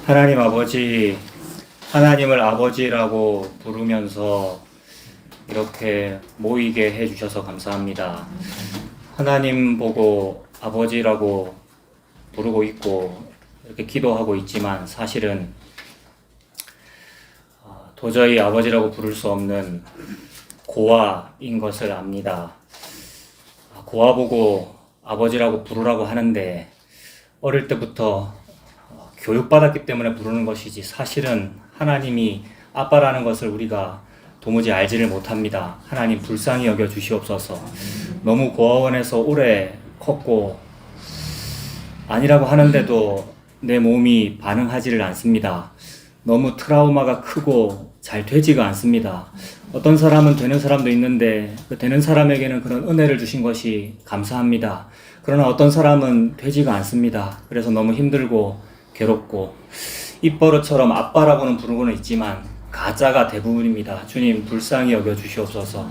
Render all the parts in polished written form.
하나님 아버지, 하나님을 아버지라고 부르면서 이렇게 모이게 해주셔서 감사합니다. 하나님 보고 아버지라고 부르고 있고 이렇게 기도하고 있지만 사실은 도저히 아버지라고 부를 수 없는 고아인 것을 압니다. 고아 보고 아버지라고 부르라고 하는데 어릴 때부터 교육받았기 때문에 부르는 것이지 사실은 하나님이 아빠라는 것을 우리가 도무지 알지를 못합니다. 하나님 불쌍히 여겨 주시옵소서. 너무 고아원에서 오래 컸고 아니라고 하는데도 내 몸이 반응하지를 않습니다. 너무 트라우마가 크고 잘 되지가 않습니다. 어떤 사람은 되는 사람도 있는데 그 되는 사람에게는 그런 은혜를 주신 것이 감사합니다. 그러나 어떤 사람은 되지가 않습니다. 그래서 너무 힘들고 괴롭고 입버릇처럼 아빠라고는 부르고는 있지만 가짜가 대부분입니다. 주님 불쌍히 여겨 주시옵소서.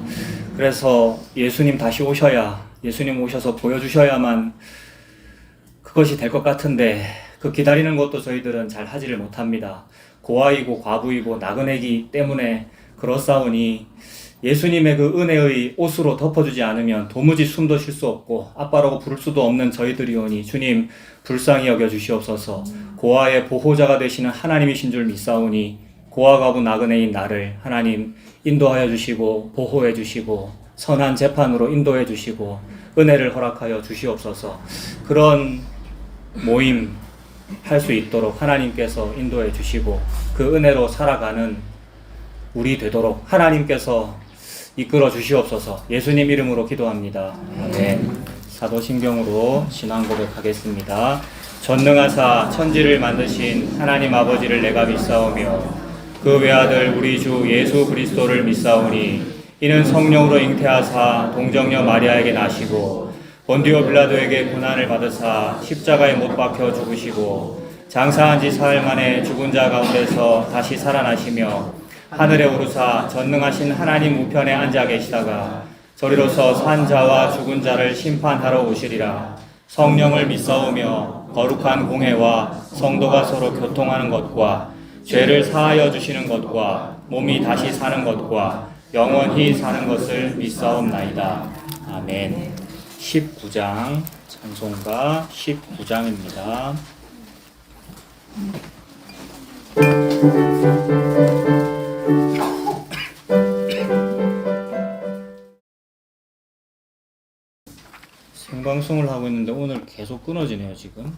그래서 예수님 다시 오셔야, 예수님 오셔서 보여주셔야만 그것이 될 것 같은데 그 기다리는 것도 저희들은 잘 하지를 못합니다. 고아이고 과부이고 나그네이기 때문에 그렇사오니 예수님의 그 은혜의 옷으로 덮어주지 않으면 도무지 숨도 쉴 수 없고 아빠라고 부를 수도 없는 저희들이오니 주님 불쌍히 여겨 주시옵소서. 고아의 보호자가 되시는 하나님이신 줄 믿사오니 고아 과부 나그네인 나를 하나님 인도하여 주시고 보호해 주시고 선한 재판으로 인도해 주시고 은혜를 허락하여 주시옵소서. 그런 모임 할 수 있도록 하나님께서 인도해 주시고 그 은혜로 살아가는 우리 되도록 하나님께서 이끌어 주시옵소서. 예수님 이름으로 기도합니다. 아멘. 사도신경으로 신앙 고백하겠습니다. 전능하사 천지를 만드신 하나님 아버지를 내가 믿사오며 그 외아들 우리 주 예수 그리스도를 믿사오니 이는 성령으로 잉태하사 동정녀 마리아에게 나시고 본디오 빌라도에게 고난을 받으사 십자가에 못 박혀 죽으시고 장사한 지 사흘 만에 죽은 자 가운데서 다시 살아나시며 하늘에 오르사 전능하신 하나님 우편에 앉아 계시다가 저리로서 산 자와 죽은 자를 심판하러 오시리라. 성령을 믿사오며 거룩한 공회와 성도가 서로 교통하는 것과 죄를 사하여 주시는 것과 몸이 다시 사는 것과 영원히 사는 것을 믿사옵나이다. 아멘. 19장 찬송가 19장입니다. 생방송을 하고 있는데 오늘 계속 끊어지네요. 지금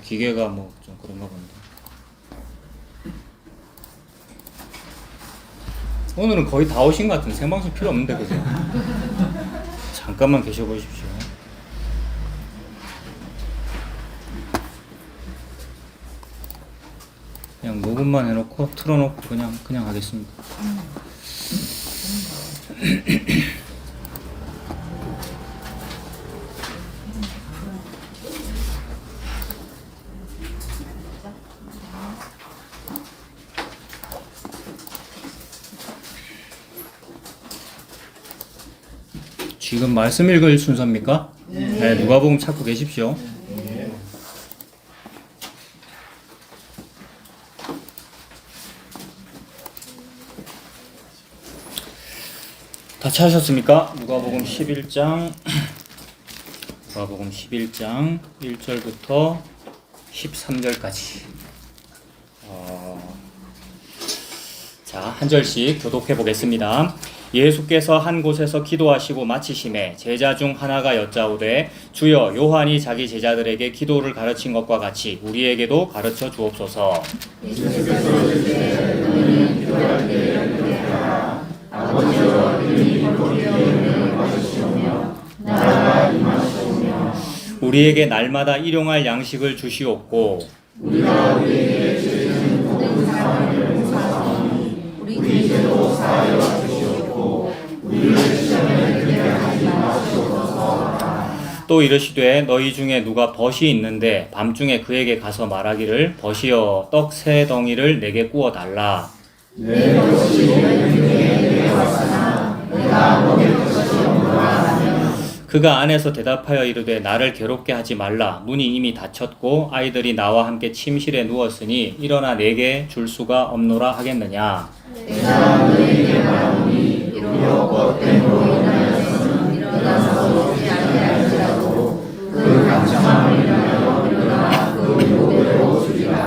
기계가 뭐 좀 그런가 본데. 오늘은 거의 다 오신 것 같은데 생방송 필요 없는데 그죠? 잠깐만 계셔 보십시오. 그냥 녹음만 해놓고 틀어놓고 그냥 하겠습니다. 지금 말씀 읽을 순서입니까? 네, 누가복음 찾고 계십시오. 다 찾으셨습니까? 누가복음 11장 1절부터 13절까지. 자, 한 절씩 교독해 보겠습니다. 예수께서 한 곳에서 기도하시고 마치심에 제자 중 하나가 여짜오되 주여 요한이 자기 제자들에게 기도를 가르친 것과 같이 우리에게도 가르쳐 주옵소서. 예수께서 이르시되 너희는 기도할 때 이렇게 아버지여 능히 이루어지기를 받으시오며 나라가 임하시오며 우리에게 날마다 일용할 양식을 주시옵고 우리가 우리에게 죄진 모든 사람을 용서하오니 우리 죄도 사하여 주시옵고 우리를 시험에 들게 하지 마시옵소서. 또 이르시되 너희 중에 누가 벗이 있는데 밤중에 그에게 가서 말하기를 벗이여 떡 세 덩이를 내게 구워 달라. 내 것이 내게 왔으나 내가 먹일 것이 없노라 하면 그가 안에서 대답하여 이르되 나를 괴롭게 하지 말라. 문이 이미 닫혔고 아이들이 나와 함께 침실에 누웠으니 일어나 내게 줄 수가 없노라 하겠느냐. 내가 너희에게 말하노니 이러므로 헛됨으로 인하여서는 일어나서 오지 아니할지라도 그 감청함을 인하여 일어나 그 무대로 주리라.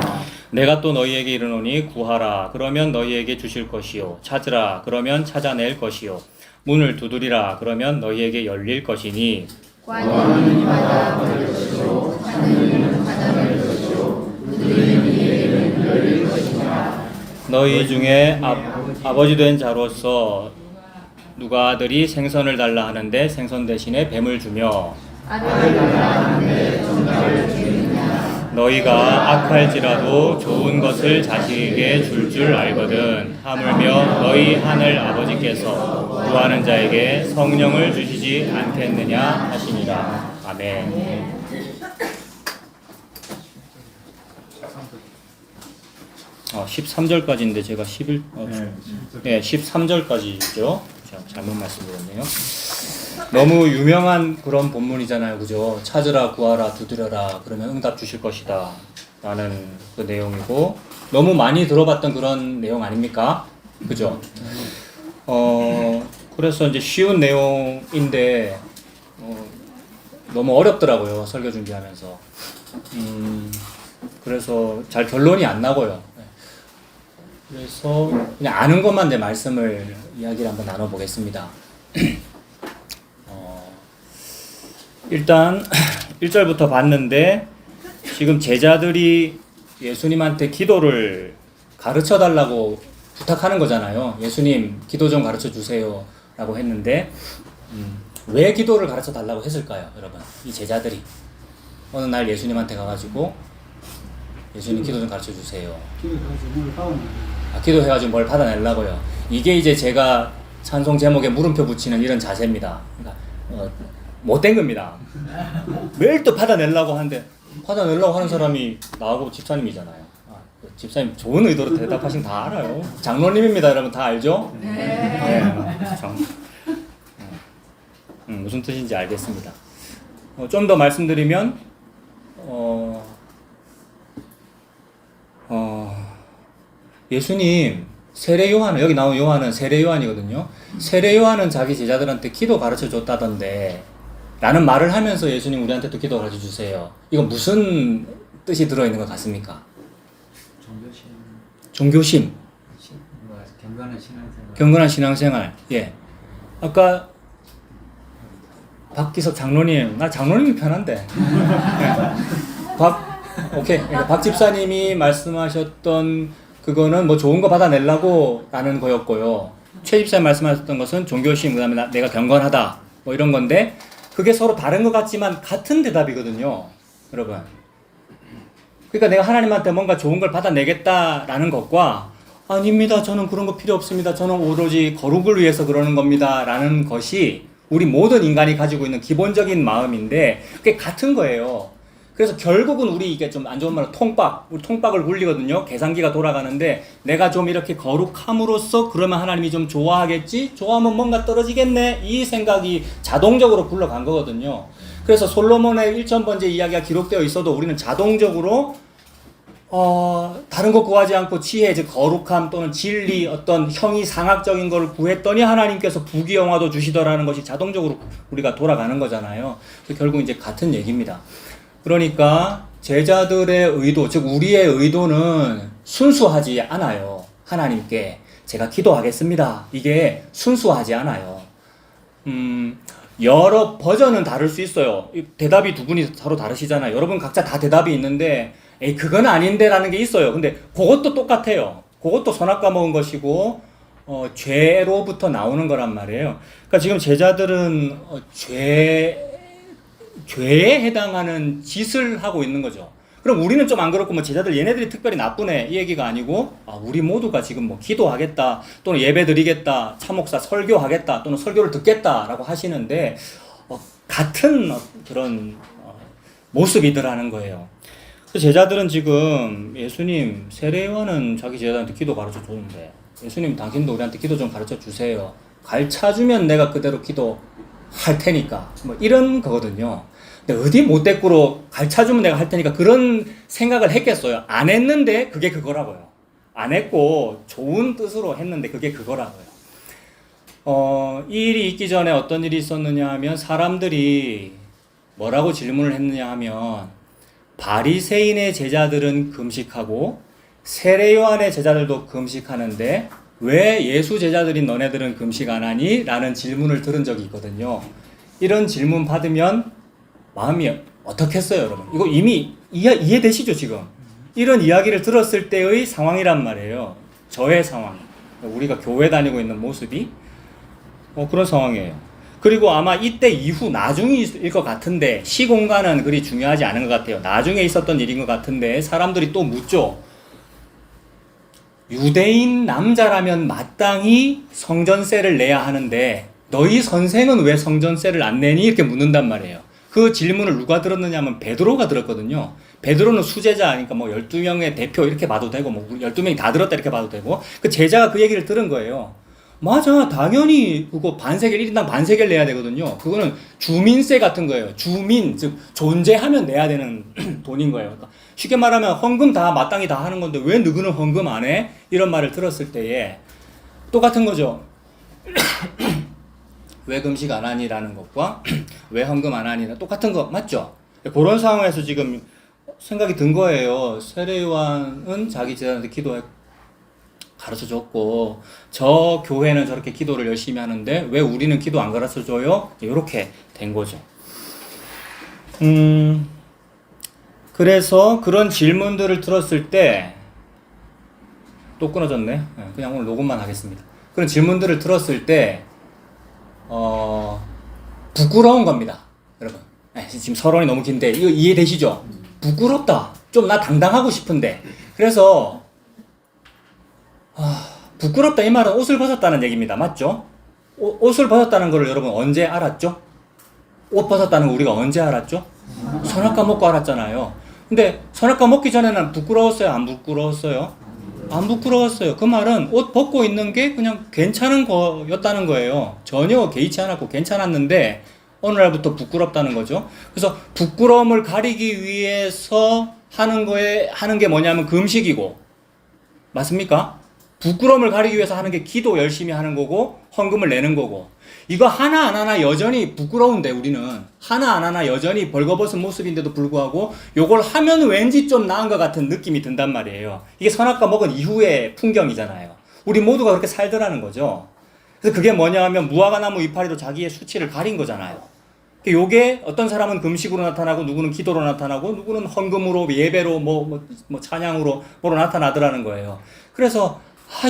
내가 또 너희에게 이르노니 구하라 그러면 너희에게 주실 것이요 찾으라 그러면 찾아낼 것이요 문을 두드리라 그러면 너희에게 열릴 것이니 구하는 이마다 받을 것이요 찾는 이는 찾아낼 것이요 두드리는 이에게는 열릴 것이니라. 너희 중에 아버지 된 자로서 누가 아들이 생선을 달라 하는데 생선 대신에 뱀을 주며 아들을 달라 하는데 정답을 주느냐. 너희가 악할지라도 좋은 것을 자식에게 줄 알거든 하물며 너희 하늘 아버지께서 구하는 자에게 성령을 주시지 않겠느냐 하시니라. 아멘. 13절까지인데 제가 13절까지죠. 잘못 말씀드렸네요. 너무 유명한 그런 본문이잖아요. 그죠? 찾으라, 구하라, 두드려라. 그러면 응답 주실 것이다. 라는 그 내용이고, 너무 많이 들어봤던 그런 내용 아닙니까? 그죠? 그래서 이제 쉬운 내용인데, 너무 어렵더라고요. 설교 준비하면서. 그래서 잘 결론이 안 나고요. 그래서 그냥 아는 것만 내 말씀을 이야기를 한번 나눠보겠습니다. 일단 1절부터 봤는데 지금 제자들이 예수님한테 기도를 가르쳐 달라고 부탁하는 거잖아요. 예수님 기도 좀 가르쳐 주세요 라고 했는데 왜 기도를 가르쳐 달라고 했을까요? 여러분, 이 제자들이 어느 날 예수님한테 가가지고 예수님 기도 좀 가르쳐 주세요. 기도해가지고 뭘 받아내려고요. 이게 이제 제가 찬송 제목에 물음표 붙이는 이런 자세입니다. 그러니까 못된 겁니다. 매일 또 받아내려고 하는데 받아내려고 하는 사람이 나하고 집사님이잖아요. 집사님 좋은 의도로 대답하신 다 알아요. 장로님입니다. 여러분 다 알죠? 네. 무슨 뜻인지 알겠습니다. 좀 더 말씀드리면 예수님 세례 요한은, 여기 나온 요한은 세례 요한이거든요. 세례 요한은 자기 제자들한테 기도 가르쳐 줬다던데 라는 말을 하면서 예수님 우리한테도 기도 가르쳐 주세요. 이건 무슨 뜻이 들어있는 것 같습니까? 종교심. 경건한 신앙생활. 경건한 신앙생활. 예. 아까 박기석 장로님, 나 장로님이 편한데. 예. 오케이. 그러니까 박 집사님이 말씀하셨던 그거는 뭐 좋은 거 받아내려고 라는 거였고요. 최 집사님 말씀하셨던 것은 종교심, 그 다음에 내가 경건하다 뭐 이런 건데 그게 서로 다른 것 같지만 같은 대답이거든요. 여러분. 그러니까 내가 하나님한테 뭔가 좋은 걸 받아내겠다라는 것과 아닙니다. 저는 그런 거 필요 없습니다. 저는 오로지 거룩을 위해서 그러는 겁니다. 라는 것이 우리 모든 인간이 가지고 있는 기본적인 마음인데 그게 같은 거예요. 그래서 결국은 우리 이게 좀 안 좋은 말로 우리 통박을 굴리거든요. 계산기가 돌아가는데 내가 좀 이렇게 거룩함으로써 그러면 하나님이 좀 좋아하겠지? 좋아하면 뭔가 떨어지겠네? 이 생각이 자동적으로 굴러간 거거든요. 그래서 솔로몬의 1000번째 이야기가 기록되어 있어도 우리는 자동적으로 다른 거 구하지 않고 지혜, 즉 거룩함 또는 진리, 어떤 형이상학적인 걸 구했더니 하나님께서 부귀영화도 주시더라는 것이 자동적으로 우리가 돌아가는 거잖아요. 그래서 결국 이제 같은 얘기입니다. 그러니까 제자들의 의도, 즉 우리의 의도는 순수하지 않아요. 하나님께 제가 기도하겠습니다. 이게 순수하지 않아요. 여러 버전은 다를 수 있어요. 대답이 두 분이 서로 다르시잖아요. 여러분 각자 다 대답이 있는데 에이 그건 아닌데 라는 게 있어요. 근데 그것도 똑같아요. 그것도 선악 까먹은 것이고 죄로부터 나오는 거란 말이에요. 그러니까 지금 제자들은 죄에 해당하는 짓을 하고 있는 거죠. 그럼 우리는 좀 안 그렇고 뭐 제자들 얘네들이 특별히 나쁘네 이 얘기가 아니고 우리 모두가 지금 뭐 기도하겠다 또는 예배 드리겠다 차목사 설교하겠다 또는 설교를 듣겠다라고 하시는데 같은 그런 모습이더라는 거예요. 그래서 제자들은 지금 예수님 세례요한은 자기 제자들한테 기도 가르쳐 줬는데 예수님 당신도 우리한테 기도 좀 가르쳐 주세요. 가르쳐 주면 내가 그대로 기도 할 테니까 뭐 이런 거거든요. 근데 어디 못대꾸로 가르쳐주면 내가 할 테니까 그런 생각을 했겠어요? 안 했는데 그게 그거라고요. 안 했고 좋은 뜻으로 했는데 그게 그거라고요. 이 일이 있기 전에 어떤 일이 있었느냐 하면 사람들이 뭐라고 질문을 했느냐 하면 바리새인의 제자들은 금식하고 세례 요한의 제자들도 금식하는데 왜 예수 제자들인 너네들은 금식 안 하니? 라는 질문을 들은 적이 있거든요. 이런 질문 받으면 마음이 어떻겠어요, 여러분? 이거 이미 이해되시죠, 지금? 이런 이야기를 들었을 때의 상황이란 말이에요. 저의 상황. 우리가 교회 다니고 있는 모습이 그런 상황이에요. 그리고 아마 이때 이후 나중일 것 같은데 시공간은 그리 중요하지 않은 것 같아요. 나중에 있었던 일인 것 같은데 사람들이 또 묻죠. 유대인 남자라면 마땅히 성전세를 내야 하는데 너희 선생은 왜 성전세를 안 내니? 이렇게 묻는단 말이에요. 그 질문을 누가 들었느냐 하면 베드로가 들었거든요. 베드로는 수제자니까 뭐 12명의 대표 이렇게 봐도 되고 뭐 12명이 다 들었다 이렇게 봐도 되고 그 제자가 그 얘기를 들은 거예요. 맞아, 당연히 그거 반세겔 1인당 반세겔 내야 되거든요. 그거는 주민세 같은 거예요. 주민, 즉 존재하면 내야 되는 돈인 거예요. 그러니까 쉽게 말하면 헌금 다 마땅히 다 하는 건데 왜 너희는 헌금 안 해? 이런 말을 들었을 때에 똑같은 거죠. 왜 금식 안 하니라는 것과 왜 헌금 안 하니는 똑같은 거 맞죠? 그런 상황에서 지금 생각이 든 거예요. 세례 요한은 자기 제자한테 기도했고 가르쳐 줬고 저 교회는 저렇게 기도를 열심히 하는데 왜 우리는 기도 안 가르쳐 줘요? 이렇게 된 거죠. 그래서 그런 질문들을 들었을 때 또 끊어졌네. 그냥 오늘 녹음만 하겠습니다. 그런 질문들을 들었을 때 부끄러운 겁니다, 여러분. 지금 서론이 너무 긴데 이거 이해되시죠? 부끄럽다. 좀 나 당당하고 싶은데. 그래서 부끄럽다 이 말은 옷을 벗었다는 얘기입니다. 맞죠? 옷을 벗었다는 걸 여러분 언제 알았죠? 옷 벗었다는 거 우리가 언제 알았죠? 선악과 먹고 알았잖아요. 근데 선악과 먹기 전에는 부끄러웠어요? 안 부끄러웠어요? 안 부끄러웠어요. 그 말은 옷 벗고 있는 게 그냥 괜찮은 거였다는 거예요. 전혀 개의치 않았고 괜찮았는데 어느 날부터 부끄럽다는 거죠. 그래서 부끄러움을 가리기 위해서 하는 게 뭐냐면 금식이고, 맞습니까? 부끄러움을 가리기 위해서 하는 게 기도 열심히 하는 거고 헌금을 내는 거고, 이거 하나 안 하나 여전히 부끄러운데 우리는 하나 안 하나 여전히 벌거벗은 모습인데도 불구하고 요걸 하면 왠지 좀 나은 것 같은 느낌이 든단 말이에요. 이게 선악과 먹은 이후의 풍경이잖아요. 우리 모두가 그렇게 살더라는 거죠. 그래서 그게 뭐냐 하면 무화과 나무 이파리도 자기의 수치를 가린 거잖아요. 요게 어떤 사람은 금식으로 나타나고 누구는 기도로 나타나고 누구는 헌금으로 예배로 뭐 찬양으로 뭐로 나타나더라는 거예요. 그래서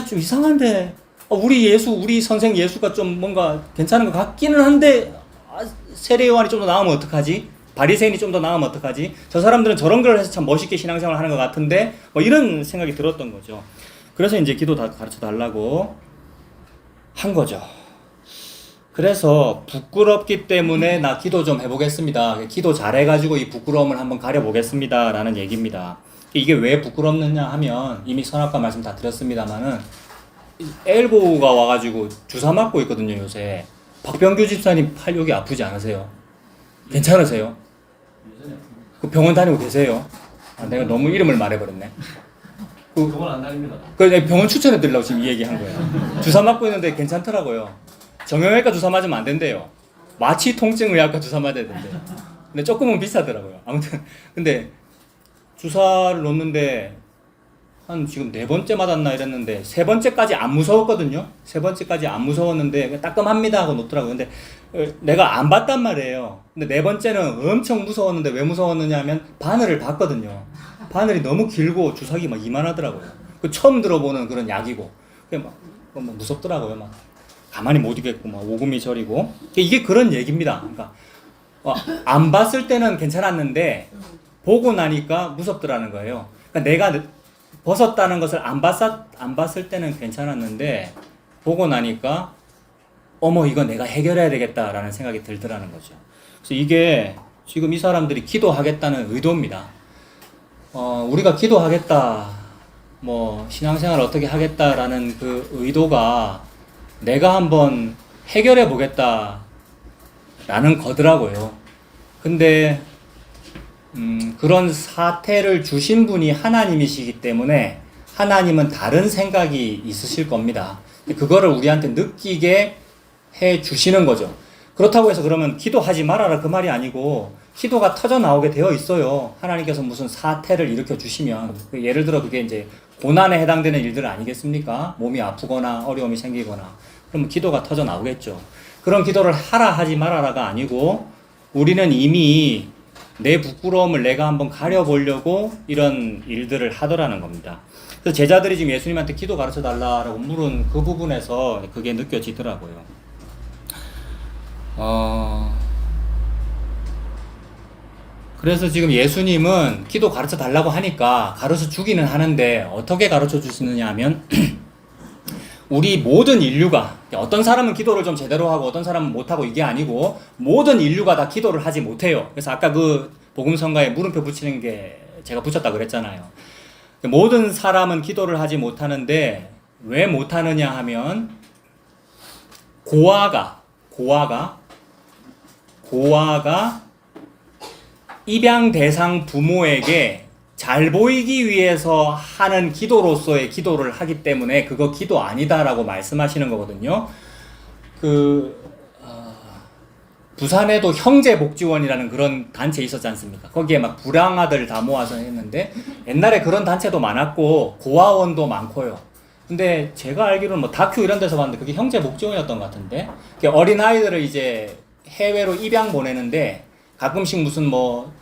좀 이상한데 우리 선생 예수가 좀 뭔가 괜찮은 것 같기는 한데 세례 요한이 좀 더 나으면 어떡하지? 바리새인이 좀 더 나으면 어떡하지? 저 사람들은 저런 걸 해서 참 멋있게 신앙생활을 하는 것 같은데 뭐 이런 생각이 들었던 거죠. 그래서 이제 기도 다 가르쳐 달라고 한 거죠. 그래서 부끄럽기 때문에 나 기도 좀 해보겠습니다. 기도 잘해가지고 이 부끄러움을 한번 가려보겠습니다 라는 얘기입니다. 이게 왜 부끄럽느냐 하면 이미 선악과 말씀 다 드렸습니다만은 엘보가 와가지고 주사 맞고 있거든요 요새. 박병규 집사님 팔 여기 아프지 않으세요? 괜찮으세요? 그 병원 다니고 계세요? 내가 너무 이름을 말해버렸네. 병원 안 다닙니다. 그 병원 추천해드리려고 지금 이 얘기한 거예요. 주사 맞고 있는데 괜찮더라고요. 정형외과 주사 맞으면 안 된대요. 마취통증의학과 주사 맞아야 된대요. 근데 조금은 비싸더라고요. 아무튼 근데 주사를 놓는데 한 지금 4번째 맞았나 이랬는데 3번째까지 안 무서웠거든요. 3번째까지 안 무서웠는데 따끔합니다 하고 놓더라고요. 근데 내가 안 봤단 말이에요. 근데 4번째는 엄청 무서웠는데 왜 무서웠느냐 하면 바늘을 봤거든요. 바늘이 너무 길고 주사기 막 이만하더라고요. 그 처음 들어보는 그런 약이고 그게 막 무섭더라고요. 막 가만히 못 있겠고 막 오금이 저리고 이게 그런 얘기입니다. 그러니까 안 봤을 때는 괜찮았는데 보고 나니까 무섭더라는 거예요. 그러니까 내가 벗었다는 것을 안 봤을 때는 괜찮았는데 보고 나니까 어머 이거 내가 해결해야 되겠다라는 생각이 들더라는 거죠. 그래서 이게 지금 이 사람들이 기도하겠다는 의도입니다. 우리가 기도하겠다, 뭐 신앙생활을 어떻게 하겠다라는 그 의도가 내가 한번 해결해 보겠다 라는 거더라고요. 근데 그런 사태를 주신 분이 하나님이시기 때문에 하나님은 다른 생각이 있으실 겁니다. 그거를 우리한테 느끼게 해 주시는 거죠. 그렇다고 해서 그러면 기도하지 말아라 그 말이 아니고 기도가 터져 나오게 되어 있어요. 하나님께서 무슨 사태를 일으켜 주시면 예를 들어 그게 이제 고난에 해당되는 일들 아니겠습니까? 몸이 아프거나 어려움이 생기거나 그러면 기도가 터져 나오겠죠. 그런 기도를 하라 하지 말아라가 아니고 우리는 이미 내 부끄러움을 내가 한번 가려보려고 이런 일들을 하더라는 겁니다. 그래서 제자들이 지금 예수님한테 기도 가르쳐 달라고 물은 그 부분에서 그게 느껴지더라고요. 그래서 지금 예수님은 기도 가르쳐 달라고 하니까 가르쳐 주기는 하는데 어떻게 가르쳐 주시느냐 하면 우리 모든 인류가 어떤 사람은 기도를 좀 제대로 하고 어떤 사람은 못하고 이게 아니고 모든 인류가 다 기도를 하지 못해요. 그래서 아까 그 복음성가에 물음표 붙이는 게 제가 붙였다 그랬잖아요. 모든 사람은 기도를 하지 못하는데 왜 못하느냐 하면 고아가 입양 대상 부모에게 잘 보이기 위해서 하는 기도로서의 기도를 하기 때문에 그거 기도 아니다라고 말씀하시는 거거든요. 부산에도 형제복지원이라는 그런 단체 있었지 않습니까? 거기에 막 불량아들 다 모아서 했는데 옛날에 그런 단체도 많았고 고아원도 많고요. 근데 제가 알기로는 뭐 다큐 이런 데서 봤는데 그게 형제복지원이었던 것 같은데 어린 아이들을 이제 해외로 입양 보내는데 가끔씩 무슨 뭐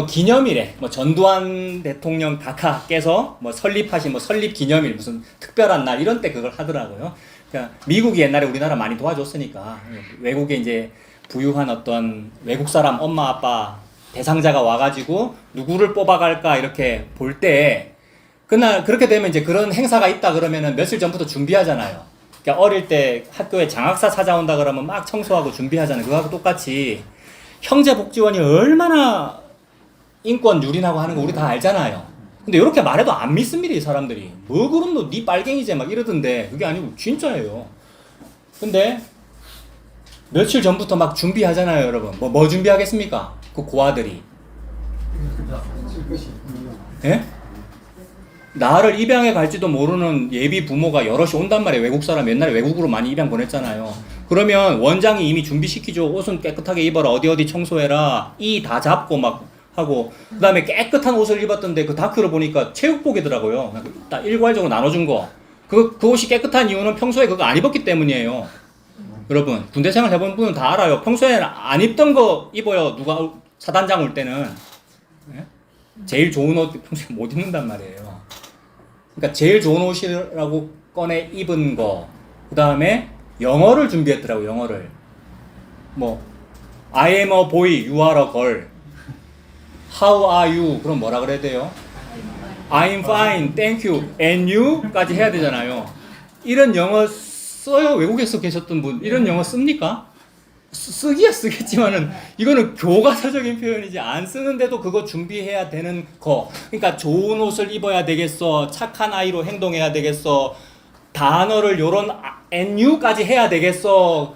기념일에 뭐 전두환 대통령 각하께서 뭐 설립하신 뭐 설립 기념일 무슨 특별한 날 이런 때 그걸 하더라고요. 그러니까 미국이 옛날에 우리나라 많이 도와줬으니까 외국에 이제 부유한 어떤 외국 사람 엄마 아빠 대상자가 와가지고 누구를 뽑아갈까 이렇게 볼 때 그날 그렇게 되면 이제 그런 행사가 있다 그러면은 며칠 전부터 준비하잖아요. 그러니까 어릴 때 학교에 장학사 찾아온다 그러면 막 청소하고 준비하잖아요. 그거하고 똑같이 형제복지원이 얼마나 인권 유린하고 하는 거 우리 다 알잖아요. 근데 이렇게 말해도 안 믿습니다, 이 사람들이. 뭐 그럼 너 네 빨갱이제 막 이러던데 그게 아니고 진짜예요. 근데 며칠 전부터 막 준비하잖아요, 여러분. 뭐 준비하겠습니까? 그 고아들이. 예? 나를 입양해 갈지도 모르는 예비 부모가 여럿이 온단 말이에요. 외국 사람 옛날에 외국으로 많이 입양 보냈잖아요. 그러면 원장이 이미 준비시키죠. 옷은 깨끗하게 입어라. 어디 청소해라. 이 다 잡고 막 하고 그 다음에 깨끗한 옷을 입었던데 그 다큐를 보니까 체육복이더라고요. 딱 일괄적으로 나눠준 거. 그 옷이 깨끗한 이유는 평소에 그거 안 입었기 때문이에요. 여러분 군대 생활 해본 분은 다 알아요. 평소에 안 입던 거 입어요. 누가 사단장 올 때는. 네? 제일 좋은 옷 평소에 못 입는단 말이에요. 그러니까 제일 좋은 옷이라고 꺼내 입은 거. 그 다음에 영어를 준비했더라고요. 영어를. 뭐 I am a boy, you are a girl. How are you? 그럼 뭐라 그래야 돼요? I'm fine, thank you, and you?까지 해야 되잖아요. 이런 영어 써요? 외국에서 계셨던 분 이런 영어 씁니까? 쓰기야 쓰겠지만은 이거는 교과서적인 표현이지 안 쓰는데도 그거 준비해야 되는 거. 그러니까 좋은 옷을 입어야 되겠어, 착한 아이로 행동해야 되겠어, 단어를 요런 and you까지 해야 되겠어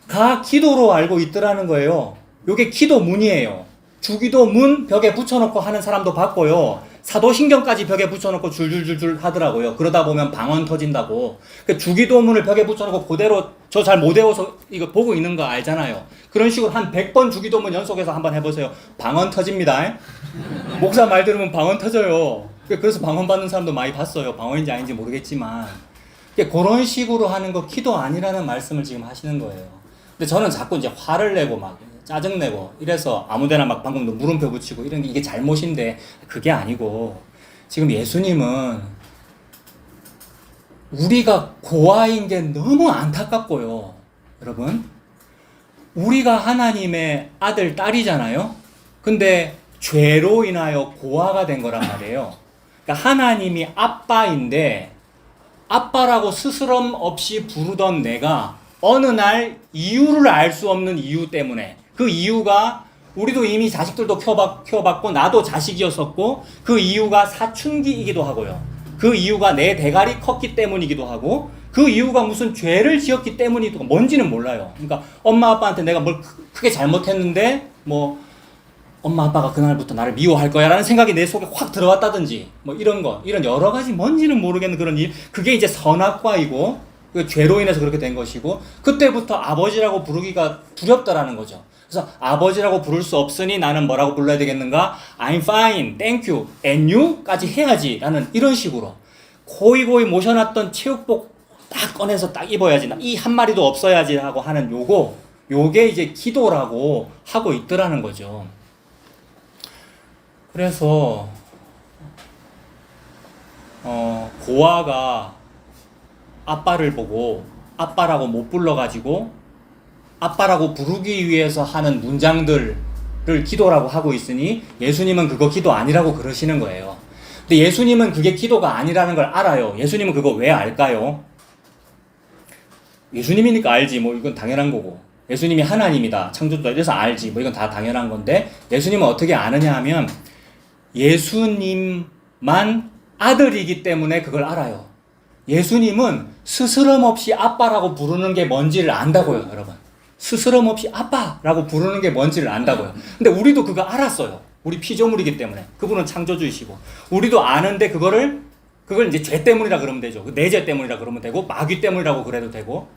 가 기도로 알고 있더라는 거예요. 요게 기도문이에요. 주기도문 벽에 붙여놓고 하는 사람도 봤고요. 사도신경까지 벽에 붙여놓고 줄줄줄줄 하더라고요. 그러다 보면 방언 터진다고. 그 주기도문을 벽에 붙여놓고 그대로 저 잘 못 외워서 이거 보고 있는 거 알잖아요. 그런 식으로 한 100번 주기도문 연속해서 한번 해보세요. 방언 터집니다. 목사 말 들으면 방언 터져요. 그래서 방언 받는 사람도 많이 봤어요. 방언인지 아닌지 모르겠지만. 그런 식으로 하는 거 기도 아니라는 말씀을 지금 하시는 거예요. 근데 저는 자꾸 이제 화를 내고 막 짜증내고 이래서 아무데나 막 방금도 물음표 붙이고 이런 게 이게 잘못인데 그게 아니고 지금 예수님은 우리가 고아인 게 너무 안타깝고요. 여러분 우리가 하나님의 아들 딸이잖아요. 근데 죄로 인하여 고아가 된 거란 말이에요. 그러니까 하나님이 아빠인데 아빠라고 스스럼 없이 부르던 내가 어느 날 이유를 알 수 없는 이유 때문에 그 이유가 우리도 이미 자식들도 키워봤고 나도 자식이었었고 그 이유가 사춘기이기도 하고요. 그 이유가 내 대가리 컸기 때문이기도 하고 그 이유가 무슨 죄를 지었기 때문이고 뭔지는 몰라요. 그러니까 엄마 아빠한테 내가 뭘 크게 잘못했는데 뭐 엄마 아빠가 그날부터 나를 미워할 거야 라는 생각이 내 속에 확 들어왔다든지 뭐 이런 거, 이런 여러 가지 뭔지는 모르겠는 그런 일, 그게 이제 선악과이고 그 죄로 인해서 그렇게 된 것이고, 그때부터 아버지라고 부르기가 두렵다라는 거죠. 그래서 아버지라고 부를 수 없으니 나는 뭐라고 불러야 되겠는가? I'm fine, thank you, and you?까지 해야지 라는 이런 식으로 고이고이 모셔놨던 체육복 딱 꺼내서 딱 입어야지, 이 한 마리도 없어야지 하고 하는 요게 이제 기도라고 하고 있더라는 거죠. 그래서 고아가 아빠를 보고 아빠라고 못 불러가지고 아빠라고 부르기 위해서 하는 문장들을 기도라고 하고 있으니 예수님은 그거 기도 아니라고 그러시는 거예요. 근데 예수님은 그게 기도가 아니라는 걸 알아요. 예수님은 그거 왜 알까요? 예수님이니까 알지, 뭐 이건 당연한 거고, 예수님이 하나님이다, 창조주다, 이래서 알지, 뭐 이건 다 당연한 건데, 예수님은 어떻게 아느냐 하면 예수님만 아들이기 때문에 그걸 알아요. 예수님은 스스럼 없이 아빠라고 부르는 게 뭔지를 안다고요, 여러분. 스스럼 없이 아빠라고 부르는 게 뭔지를 안다고요. 근데 우리도 그거 알았어요. 우리 피조물이기 때문에. 그분은 창조주이시고. 우리도 아는데 그걸 이제 죄 때문이라 그러면 되죠. 내 죄 때문이라 그러면 되고, 마귀 때문이라고 그래도 되고,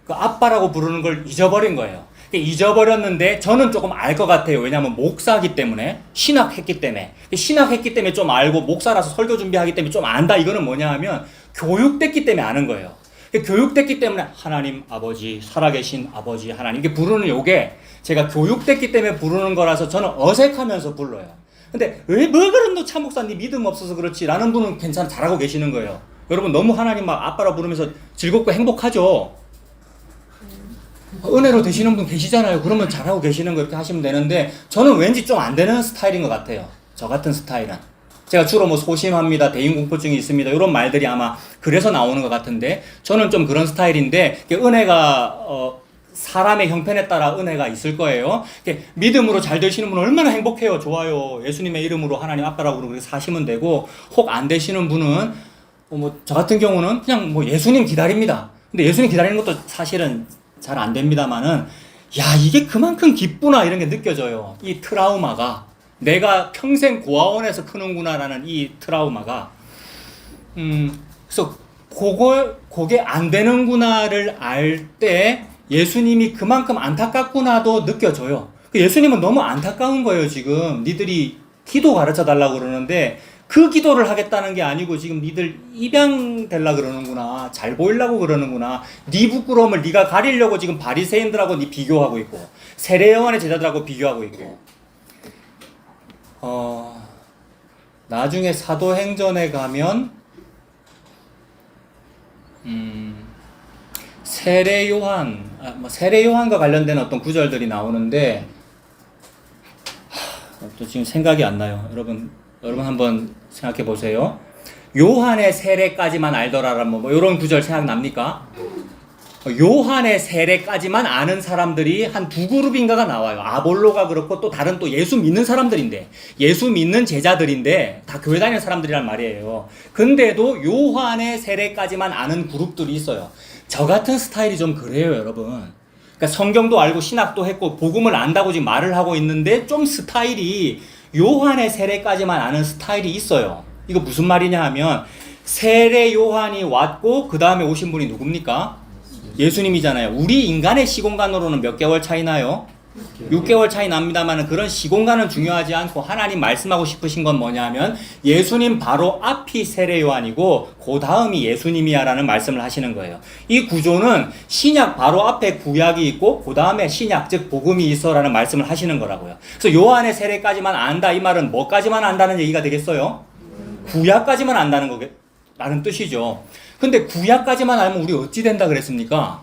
그 아빠라고 부르는 걸 잊어버린 거예요. 잊어버렸는데 저는 조금 알 것 같아요. 왜냐하면 목사기 때문에, 신학했기 때문에 좀 알고, 목사라서 설교 준비하기 때문에 좀 안다. 이거는 뭐냐 하면 교육됐기 때문에 아는 거예요. 교육됐기 때문에 하나님 아버지, 살아계신 아버지 하나님, 이게 부르는 요게 제가 교육됐기 때문에 부르는 거라서 저는 어색하면서 불러요. 근데 왜 뭐 그런 너 참 목사님 믿음 없어서 그렇지 라는 분은 괜찮아, 잘하고 계시는 거예요. 여러분 너무 하나님 막 아빠라 부르면서 즐겁고 행복하죠. 은혜로 되시는 분 계시잖아요. 그러면 잘하고 계시는 거 이렇게 하시면 되는데, 저는 왠지 좀 안 되는 스타일인 것 같아요. 저 같은 스타일은. 제가 주로 뭐 소심합니다, 대인공포증이 있습니다, 이런 말들이 아마 그래서 나오는 것 같은데, 저는 좀 그런 스타일인데, 은혜가 사람의 형편에 따라 은혜가 있을 거예요. 믿음으로 잘 되시는 분은 얼마나 행복해요. 좋아요. 예수님의 이름으로 하나님 아빠라고 그렇게 사시면 되고, 혹 안 되시는 분은 뭐 저 같은 경우는 그냥 뭐 예수님 기다립니다. 근데 예수님 기다리는 것도 사실은 잘 안 됩니다만은, 야, 이게 그만큼 기쁘나 이런 게 느껴져요. 이 트라우마가, 내가 평생 고아원에서 크는구나라는 이 트라우마가, 그래서 그게 안 되는구나를 알 때 예수님이 그만큼 안타깝구나도 느껴져요. 예수님은 너무 안타까운 거예요. 지금 니들이 기도 가르쳐 달라고 그러는데 그 기도를 하겠다는 게 아니고 지금 니들 입양 되려고 그러는구나, 잘 보이려고 그러는구나, 니 부끄러움을 니가 가리려고 지금 바리새인들하고 니 비교하고 있고, 세례 요한의 제자들하고 비교하고 있고. 나중에 사도행전에 가면 세례 요한과 관련된 어떤 구절들이 나오는데, 또 지금 생각이 안 나요. 여러분 한번 생각해 보세요. 요한의 세례까지만 알더라라면 뭐 이런 구절 생각납니까? 요한의 세례까지만 아는 사람들이 한 두 그룹인가가 나와요. 아볼로가 그렇고 또 다른 또 예수 믿는 사람들인데, 예수 믿는 제자들인데 다 교회 다니는 사람들이란 말이에요. 근데도 요한의 세례까지만 아는 그룹들이 있어요. 저 같은 스타일이 좀 그래요, 여러분. 그러니까 성경도 알고 신학도 했고 복음을 안다고 지금 말을 하고 있는데, 좀 스타일이 요한의 세례까지만 아는 스타일이 있어요. 이거 무슨 말이냐 하면, 세례 요한이 왔고 그 다음에 오신 분이 누굽니까? 예수님이잖아요. 우리 인간의 시공간으로는 몇 개월 차이 나요? 6개월 차이 납니다만, 그런 시공간은 중요하지 않고 하나님 말씀하고 싶으신 건 뭐냐 하면, 예수님 바로 앞이 세례 요한이고 그 다음이 예수님이야 라는 말씀을 하시는 거예요. 이 구조는 신약 바로 앞에 구약이 있고 그 다음에 신약, 즉 복음이 있어 라는 말씀을 하시는 거라고요. 그래서 요한의 세례까지만 안다, 이 말은 뭐까지만 안다는 얘기가 되겠어요? 구약까지만 안다는 거라는 뜻이죠. 근데 구약까지만 알면 우리 어찌 된다 그랬습니까?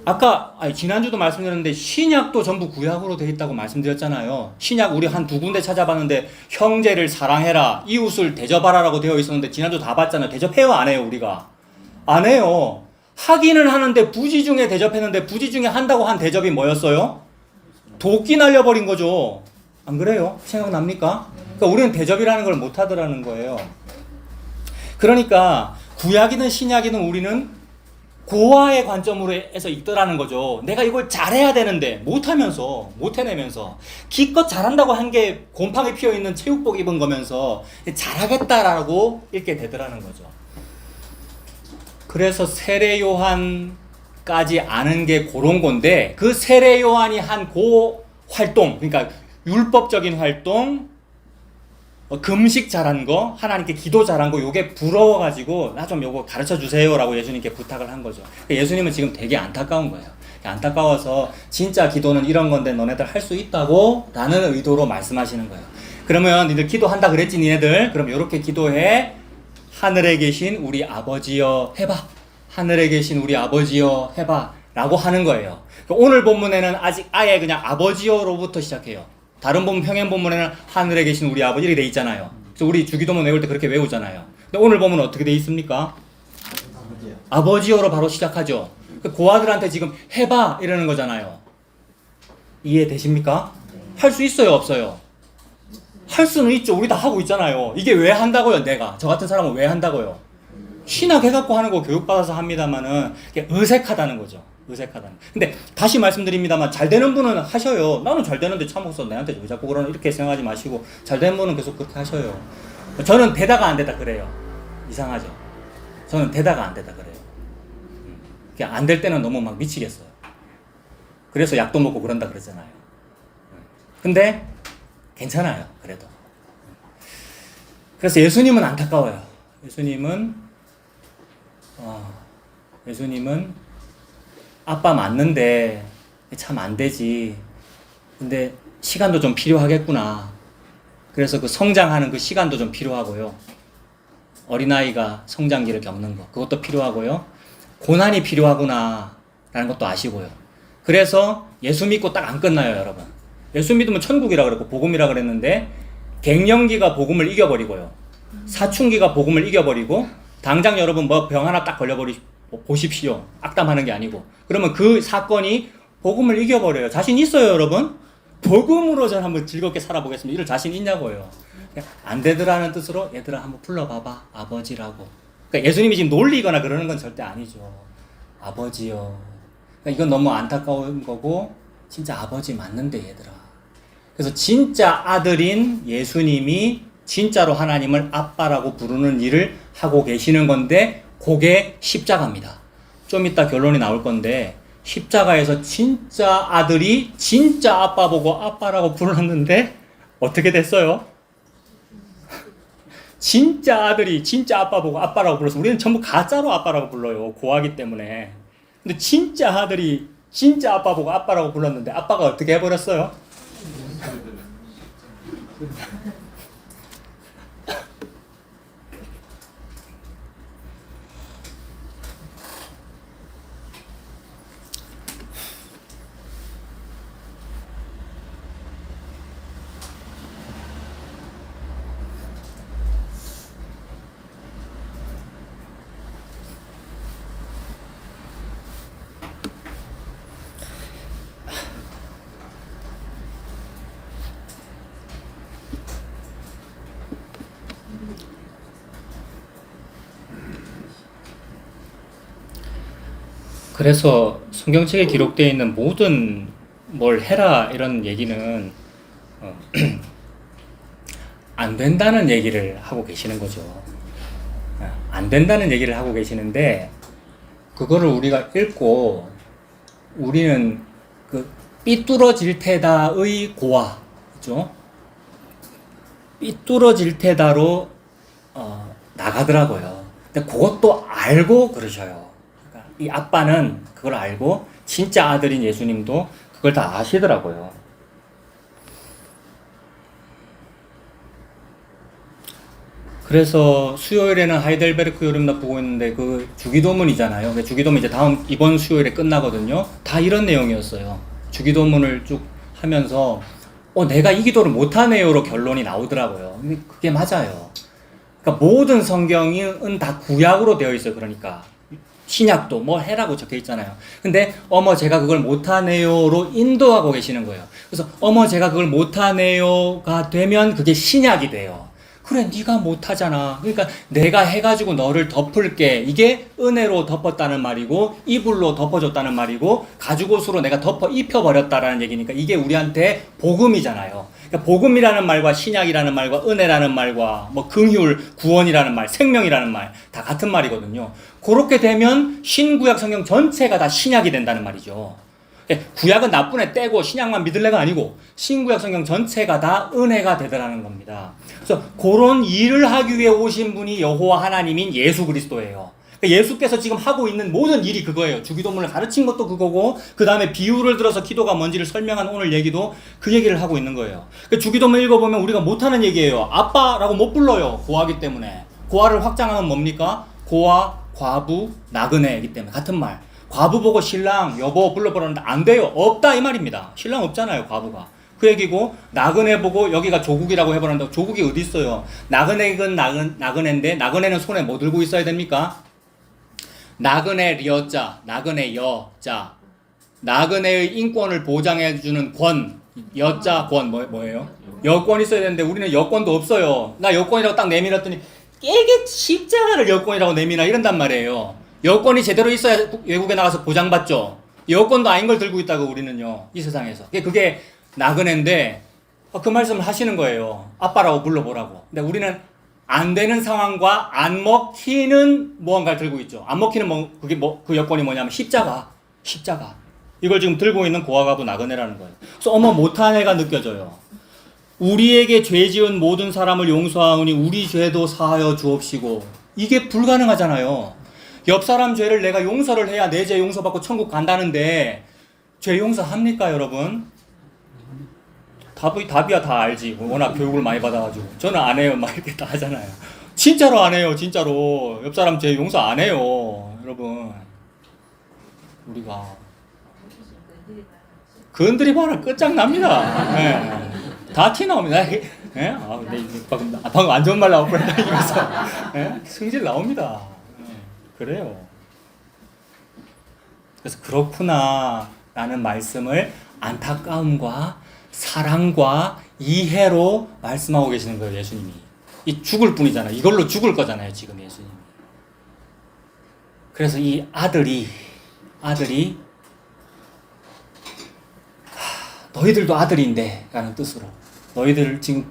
아까 지난주도 말씀드렸는데 신약도 전부 구약으로 되어 있다고 말씀드렸잖아요. 신약 우리 한 두 군데 찾아봤는데 형제를 사랑해라, 이웃을 대접하라 라고 되어 있었는데 지난주 다 봤잖아요. 대접해요, 안 해요? 우리가 안 해요. 하기는 하는데 부지 중에 대접했는데, 부지 중에 한다고 한 대접이 뭐였어요? 도끼 날려버린 거죠. 안 그래요? 생각납니까? 그러니까 우리는 대접이라는 걸 못하더라는 거예요. 그러니까 구약이든 신약이든 우리는 고아의 관점으로 해서 읽더라는 거죠. 내가 이걸 잘해야 되는데 못 해내면서 기껏 잘한다고 한 게 곰팡이 피어있는 체육복 입은 거면서 잘하겠다라고 읽게 되더라는 거죠. 그래서 세례 요한까지 아는 게 그런 건데, 그 세례 요한이 한 고 활동, 그러니까 율법적인 활동, 금식 잘한 거, 하나님께 기도 잘한 거, 요게 부러워가지고 나 좀 요거 가르쳐 주세요라고 예수님께 부탁을 한 거죠. 예수님은 지금 되게 안타까운 거예요. 안타까워서 진짜 기도는 이런 건데 너네들 할 수 있다고 라는 의도로 말씀하시는 거예요. 그러면 니들 기도한다 그랬지 니네들? 그럼 요렇게 기도해. 하늘에 계신 우리 아버지여 해봐. 하늘에 계신 우리 아버지여 해봐 라고 하는 거예요. 오늘 본문에는 아직 아예 그냥 아버지여로부터 시작해요. 다른 본문, 평행 본문에는 하늘에 계신 우리 아버지 이렇게 돼 있잖아요. 그래서 우리 주기도문 외울 때 그렇게 외우잖아요. 근데 오늘 본문은 어떻게 돼 있습니까? 아버지여로 바로 시작하죠. 고아들한테 지금 해봐 이러는 거잖아요. 이해되십니까? 할 수 있어요, 없어요? 할 수는 있죠. 우리 다 하고 있잖아요. 이게 왜 한다고요, 내가? 저 같은 사람은 왜 한다고요? 신학 해갖고 하는 거 교육받아서 합니다만은 어색하다는 거죠. 어색하다는. 근데 다시 말씀드립니다만 잘 되는 분은 하셔요. 나는 잘 되는데 참고서 내한테 왜 자꾸 그러는 이렇게 생각하지 마시고 잘 되는 분은 계속 그렇게 하셔요. 저는 되다가 안 되다 그래요. 이상하죠. 저는 되다가 안 되다 그래요. 안 될 때는 너무 막 미치겠어요. 그래서 약도 먹고 그런다 그러잖아요. 근데 괜찮아요. 그래도. 그래서 예수님은 안타까워요. 예수님은 아빠 맞는데 참 안 되지. 근데 시간도 좀 필요하겠구나. 그래서 그 성장하는 그 시간도 좀 필요하고요. 어린아이가 성장기를 겪는 거 그것도 필요하고요. 고난이 필요하구나 라는 것도 아시고요. 그래서 예수 믿고 딱 안 끝나요, 여러분. 예수 믿으면 천국이라 그랬고 복음이라 그랬는데 갱년기가 복음을 이겨버리고요. 사춘기가 복음을 이겨버리고 당장 여러분 뭐 병 하나 딱 보십시오. 악담하는 게 아니고. 그러면 그 사건이 복음을 이겨버려요. 자신 있어요, 여러분? 복음으로 전 한번 즐겁게 살아보겠습니다. 이럴 자신 있냐고요. 안 되더라는 뜻으로 얘들아 한번 불러봐봐. 아버지라고. 그러니까 예수님이 지금 놀리거나 그러는 건 절대 아니죠. 아버지요. 그러니까 이건 너무 안타까운 거고 진짜 아버지 맞는데 얘들아. 그래서 진짜 아들인 예수님이 진짜로 하나님을 아빠라고 부르는 일을 하고 계시는 건데 그게 십자가입니다. 좀 이따 결론이 나올 건데 십자가에서 진짜 아들이 진짜 아빠 보고 아빠라고 불렀는데 어떻게 됐어요? 진짜 아들이 진짜 아빠 보고 아빠라고 불렀어. 우리는 전부 가짜로 아빠라고 불러요. 고하기 때문에. 근데 진짜 아들이 진짜 아빠 보고 아빠라고 불렀는데 아빠가 어떻게 해버렸어요? 그래서 성경책에 기록되어 있는 모든 뭘 해라 이런 얘기는 안 된다는 얘기를 하고 계시는 거죠. 안 된다는 얘기를 하고 계시는데 그거를 우리가 읽고 우리는 그 삐뚤어질 테다의 고아, 그죠? 삐뚤어질 테다로 나가더라고요. 근데 그것도 알고 그러셔요. 이 아빠는 그걸 알고 진짜 아들인 예수님도 그걸 다 아시더라고요. 그래서 수요일에는 하이델베르크 요림나 보고 있는데 그 주기도문이잖아요. 그 주기도문 이제 이번 수요일에 끝나거든요. 다 이런 내용이었어요. 주기도문을 쭉 하면서 내가 이 기도를 못하네요로 결론이 나오더라고요. 그게 맞아요. 그러니까 모든 성경은 다 구약으로 되어 있어요. 그러니까 신약도 뭐 해라고 적혀 있잖아요. 근데 제가 그걸 못하네요로 인도하고 계시는 거예요. 그래서 제가 그걸 못하네요가 되면 그게 신약이 돼요. 그래, 네가 못하잖아. 그러니까 내가 해가지고 너를 덮을게. 이게 은혜로 덮었다는 말이고, 이불로 덮어줬다는 말이고, 가죽옷으로 내가 덮어 입혀버렸다라는 얘기니까 이게 우리한테 복음이잖아요. 그러니까 복음이라는 말과 신약이라는 말과 은혜라는 말과 뭐 긍휼, 구원이라는 말, 생명이라는 말 다 같은 말이거든요. 그렇게 되면 신구약 성경 전체가 다 신약이 된다는 말이죠. 구약은 나쁜 애 떼고 신약만 믿을래가 아니고 신구약 성경 전체가 다 은혜가 되더라는 겁니다. 그래서 그런 일을 하기 위해 오신 분이 여호와 하나님인 예수 그리스도예요. 예수께서 지금 하고 있는 모든 일이 그거예요. 주기도문을 가르친 것도 그거고, 그 다음에 비유를 들어서 기도가 뭔지를 설명한 오늘 얘기도 그 얘기를 하고 있는 거예요. 주기도문 읽어보면 우리가 못하는 얘기예요. 아빠라고 못 불러요. 고아기 때문에. 고아를 확장하면 뭡니까? 고아, 과부, 나그네이기 때문에 같은 말. 과부 보고 신랑, 여보 불러보라는데 안 돼요. 없다 이 말입니다. 신랑 없잖아요, 과부가. 그 얘기고, 나그네 보고 여기가 조국이라고 해보라는데 조국이 어디 있어요? 나그네는 나그네인데 나그네는 손에 뭐 들고 있어야 됩니까? 나그네 리어자, 나그네 여자, 나그네의 인권을 보장해주는 권, 여자 권 뭐예요? 여권 있어야 되는데 우리는 여권도 없어요. 나 여권이라고 딱 내밀었더니 이게 십자가를 여권이라고 내미나 이런단 말이에요. 여권이 제대로 있어야 외국에 나가서 보장받죠. 여권도 아닌 걸 들고 있다고 우리는요, 이 세상에서. 그게 나그네인데 그 말씀을 하시는 거예요. 아빠라고 불러보라고. 근데 우리는 안 되는 상황과 안 먹히는 무언가를 들고 있죠. 안 먹히는 그 여건이 뭐냐면 십자가. 이걸 지금 들고 있는 고아가부 나그네라는 거예요. 그래서 어머 못한 애가 느껴져요. 우리에게 죄 지은 모든 사람을 용서하오니 우리 죄도 사하여 주옵시고. 이게 불가능하잖아요. 옆 사람 죄를 내가 용서를 해야 내 죄 용서받고 천국 간다는데 죄 용서합니까 여러분? 답이야 다 알지. 워낙 교육을 많이 받아가지고. 저는 안 해요. 막 이렇게 다 하잖아요. 진짜로 안 해요. 진짜로. 옆 사람 죄 용서 안 해요. 여러분. 우리가. 건드리 봐라. 끝장납니다. 네. 다 티 나옵니다. 네? 방금 안 좋은 말 나올 뻔했다면서. 네? 승질 나옵니다. 네. 그래요. 그래서 그렇구나. 라는 말씀을 안타까움과 사랑과 이해로 말씀하고 계시는 거예요, 예수님이. 이 죽을 뿐이잖아요. 이걸로 죽을 거잖아요, 지금 예수님이. 그래서 이 아들이 너희들도 아들인데 라는 뜻으로, 너희들 지금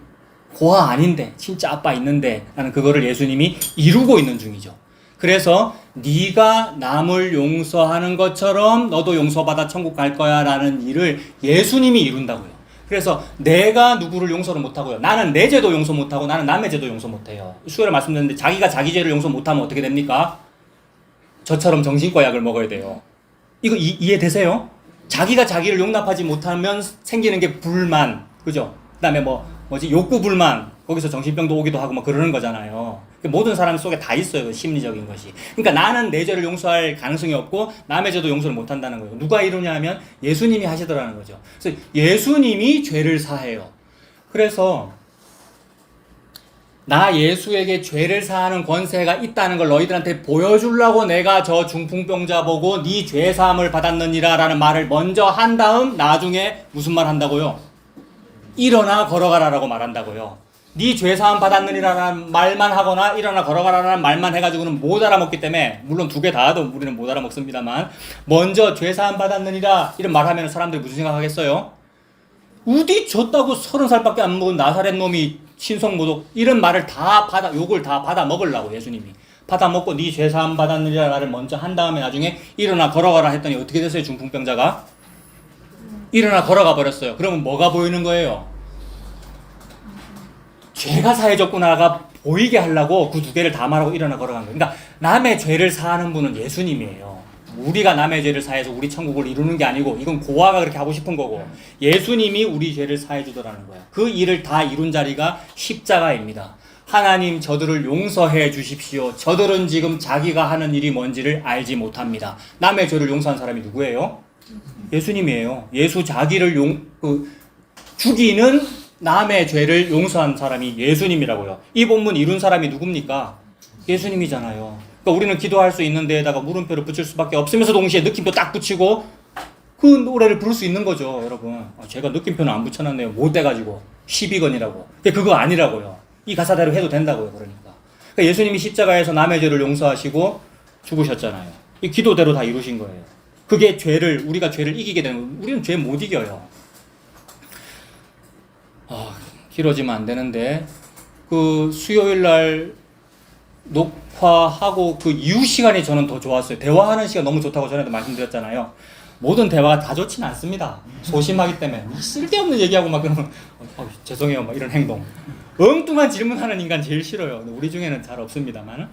고아 아닌데 진짜 아빠 있는데 라는 그거를 예수님이 이루고 있는 중이죠. 그래서 네가 남을 용서하는 것처럼 너도 용서받아 천국 갈 거야 라는 일을 예수님이 이룬다고요. 그래서 내가 누구를 용서를 못하고요. 나는 내 죄도 용서 못하고 나는 남의 죄도 용서 못해요. 수요일에 말씀드렸는데 자기가 자기 죄를 용서 못하면 어떻게 됩니까? 저처럼 정신과 약을 먹어야 돼요. 이거 이해되세요? 자기가 자기를 용납하지 못하면 생기는 게 불만, 그죠? 그 다음에 욕구 불만, 거기서 정신병도 오기도 하고 뭐 그러는 거잖아요. 모든 사람 속에 다 있어요, 그 심리적인 것이. 그러니까 나는 내 죄를 용서할 가능성이 없고 남의 죄도 용서를 못 한다는 거예요. 누가 이루냐 하면 예수님이 하시더라는 거죠. 그래서 예수님이 죄를 사해요. 그래서 나 예수에게 죄를 사하는 권세가 있다는 걸 너희들한테 보여주려고 내가 저 중풍병자 보고 네 죄 사함을 받았느니라 라는 말을 먼저 한 다음 나중에 무슨 말 한다고요? 일어나 걸어가라라고 말한다고요. 네 죄사함 받았느니라는 말만 하거나 일어나 걸어가라는 말만 해가지고는 못 알아먹기 때문에, 물론 두 개 다 해도 우리는 못 알아먹습니다만, 먼저 죄사함 받았느니라 이런 말하면 사람들이 무슨 생각하겠어요? 어디 졌다고 30살밖에 안 먹은 나사렛 놈이 신성모독 이런 말을 욕을 다 받아 먹으려고 예수님이 받아 먹고 네 죄사함 받았느니라 말을 먼저 한 다음에 나중에 일어나 걸어가라 했더니 어떻게 됐어요? 중풍병자가 일어나 걸어가 버렸어요. 그러면 뭐가 보이는 거예요? 죄가 사해졌구나가 보이게 하려고 그 두 개를 다 말하고 일어나 걸어간 거예요. 그러니까 남의 죄를 사하는 분은 예수님이에요. 우리가 남의 죄를 사해서 우리 천국을 이루는 게 아니고, 이건 고아가 그렇게 하고 싶은 거고, 예수님이 우리 죄를 사해 주더라는 거예요. 그 일을 다 이룬 자리가 십자가입니다. 하나님 저들을 용서해 주십시오. 저들은 지금 자기가 하는 일이 뭔지를 알지 못합니다. 남의 죄를 용서한 사람이 누구예요? 예수님이에요. 예수 자기를 죽이는 남의 죄를 용서한 사람이 예수님이라고요. 이 본문 이룬 사람이 누굽니까? 예수님이잖아요. 그러니까 우리는 기도할 수 있는 데에다가 물음표를 붙일 수밖에 없으면서 동시에 느낌표 딱 붙이고 그 노래를 부를 수 있는 거죠, 여러분. 제가 느낌표는 안 붙여놨네요. 못 돼가지고. 12건이라고. 그거 아니라고요. 이 가사대로 해도 된다고요. 그러니까 예수님이 십자가에서 남의 죄를 용서하시고 죽으셨잖아요. 이 기도대로 다 이루신 거예요. 그게 우리가 죄를 이기게 되는 거예요. 우리는 죄 못 이겨요. 길어지면 안 되는데 그 수요일 날 녹화하고 그 이후 시간이 저는 더 좋았어요. 대화하는 시간 너무 좋다고 전에도 말씀드렸잖아요. 모든 대화가 다 좋지는 않습니다. 소심하기 때문에 쓸데없는 얘기하고 막 그러면 죄송해요 막 이런 행동, 엉뚱한 질문하는 인간 제일 싫어요. 우리 중에는 잘 없습니다만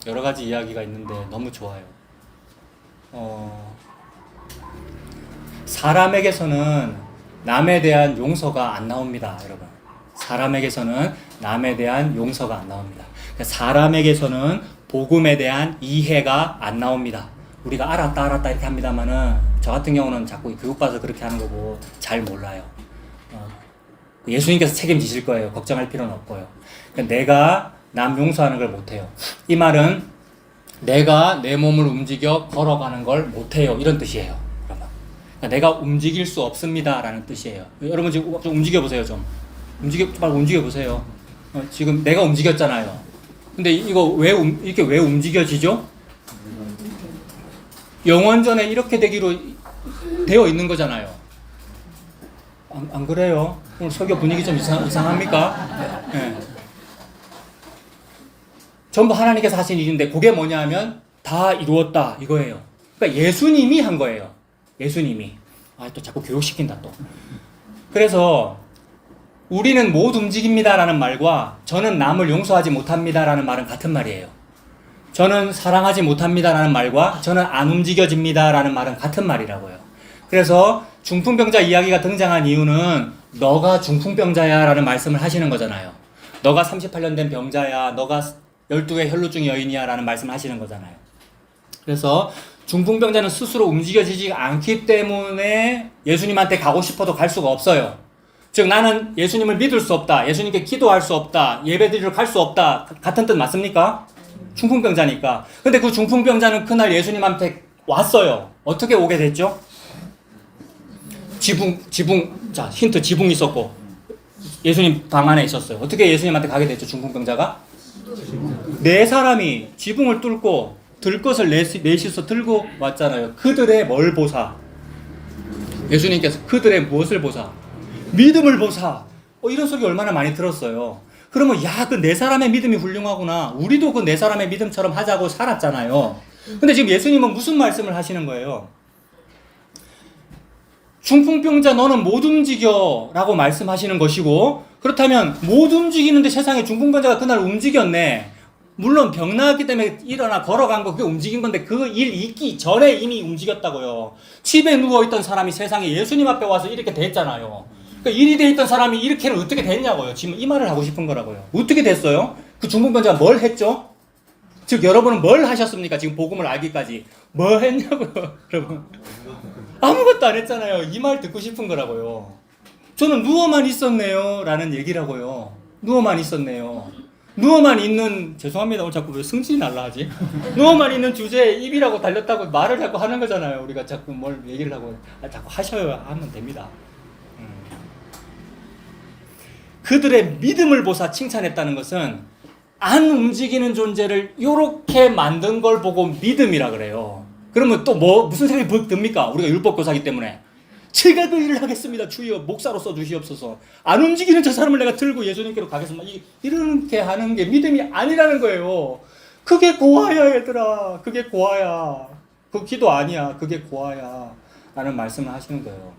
여러 가지 이야기가 있는데 너무 좋아요. 사람에게서는 남에 대한 용서가 안 나옵니다, 여러분. 사람에게서는 남에 대한 용서가 안 나옵니다. 사람에게서는 복음에 대한 이해가 안 나옵니다. 우리가 알았다 이렇게 합니다만은 저 같은 경우는 자꾸 교육받아서 그렇게 하는 거고 잘 몰라요. 예수님께서 책임지실 거예요. 걱정할 필요는 없고요. 내가 남 용서하는 걸 못해요. 이 말은 내가 내 몸을 움직여 걸어가는 걸 못해요, 이런 뜻이에요. 여러분. 내가 움직일 수 없습니다 라는 뜻이에요. 여러분 지금 좀 움직여보세요. 빨리 움직여보세요. 지금 내가 움직였잖아요. 근데 이거 이렇게 왜 움직여지죠? 영원전에 이렇게 되기로 되어 있는 거잖아요. 안 그래요? 오늘 설교 분위기 좀 이상합니까? 네. 전부 하나님께서 하신 일인데 그게 뭐냐 하면 다 이루었다 이거예요. 그러니까 예수님이 한 거예요. 예수님이. 또 자꾸 교육시킨다 또. 그래서 우리는 못 움직입니다 라는 말과 저는 남을 용서하지 못합니다 라는 말은 같은 말이에요. 저는 사랑하지 못합니다 라는 말과 저는 안 움직여집니다 라는 말은 같은 말이라고요. 그래서 중풍병자 이야기가 등장한 이유는 너가 중풍병자야 라는 말씀을 하시는 거잖아요. 너가 38년 된 병자야, 너가 12의 혈루증 여인이야 라는 말씀을 하시는 거잖아요. 그래서 중풍병자는 스스로 움직여지지 않기 때문에 예수님한테 가고 싶어도 갈 수가 없어요. 즉 나는 예수님을 믿을 수 없다, 예수님께 기도할 수 없다, 예배드리러 갈 수 없다, 같은 뜻 맞습니까? 중풍병자니까. 근데 그 중풍병자는 그날 예수님한테 왔어요. 어떻게 오게 됐죠? 자, 힌트, 지붕이 있었고 예수님 방 안에 있었어요. 어떻게 예수님한테 가게 됐죠? 중풍병자가? 네 사람이 지붕을 뚫고 들 것을 넷이서 들고 왔잖아요. 그들의 뭘 보사? 예수님께서 그들의 무엇을 보사? 믿음을 보사. 이런 소리 얼마나 많이 들었어요. 그러면 그 네 사람의 믿음이 훌륭하구나. 우리도 그 네 사람의 믿음처럼 하자고 살았잖아요. 근데 지금 예수님은 무슨 말씀을 하시는 거예요? 중풍병자 너는 못 움직여 라고 말씀하시는 것이고, 그렇다면 못 움직이는데 세상에 중풍병자가 그날 움직였네. 물론 병 나았기 때문에 일어나 걸어간 거 그게 움직인 건데 그 일 있기 전에 이미 움직였다고요. 집에 누워있던 사람이 세상에 예수님 앞에 와서 이렇게 됐잖아요. 그러니까 일이 돼 있던 사람이 이렇게는 어떻게 됐냐고요. 지금 이 말을 하고 싶은 거라고요. 어떻게 됐어요? 그 중풍병자가 뭘 했죠? 즉 여러분은 뭘 하셨습니까? 지금 복음을 알기까지 뭐 했냐고요. 여러분 아무것도 안 했잖아요. 이 말 듣고 싶은 거라고요. 저는 누워만 있었네요 라는 얘기라고요. 누워만 있었네요. 누워만 있는, 죄송합니다. 오늘 자꾸 왜 승질이 날라 하지? 누워만 있는 주제에 입이라고 달렸다고 말을 자꾸 하는 거잖아요. 우리가 자꾸 뭘 얘기를 하고 자꾸 하셔야 하면 됩니다. 그들의 믿음을 보사 칭찬했다는 것은 안 움직이는 존재를 이렇게 만든 걸 보고 믿음이라 그래요. 그러면 또 무슨 생각이 듭니까? 우리가 율법교사이기 때문에 제가 그 일을 하겠습니다. 주여 목사로서 주시옵소서. 안 움직이는 저 사람을 내가 들고 예수님께로 가겠습니다. 이렇게 하는 게 믿음이 아니라는 거예요. 그게 고아야 얘들아. 그게 고아야. 그 기도 아니야. 그게 고아야. 라는 말씀을 하시는 거예요.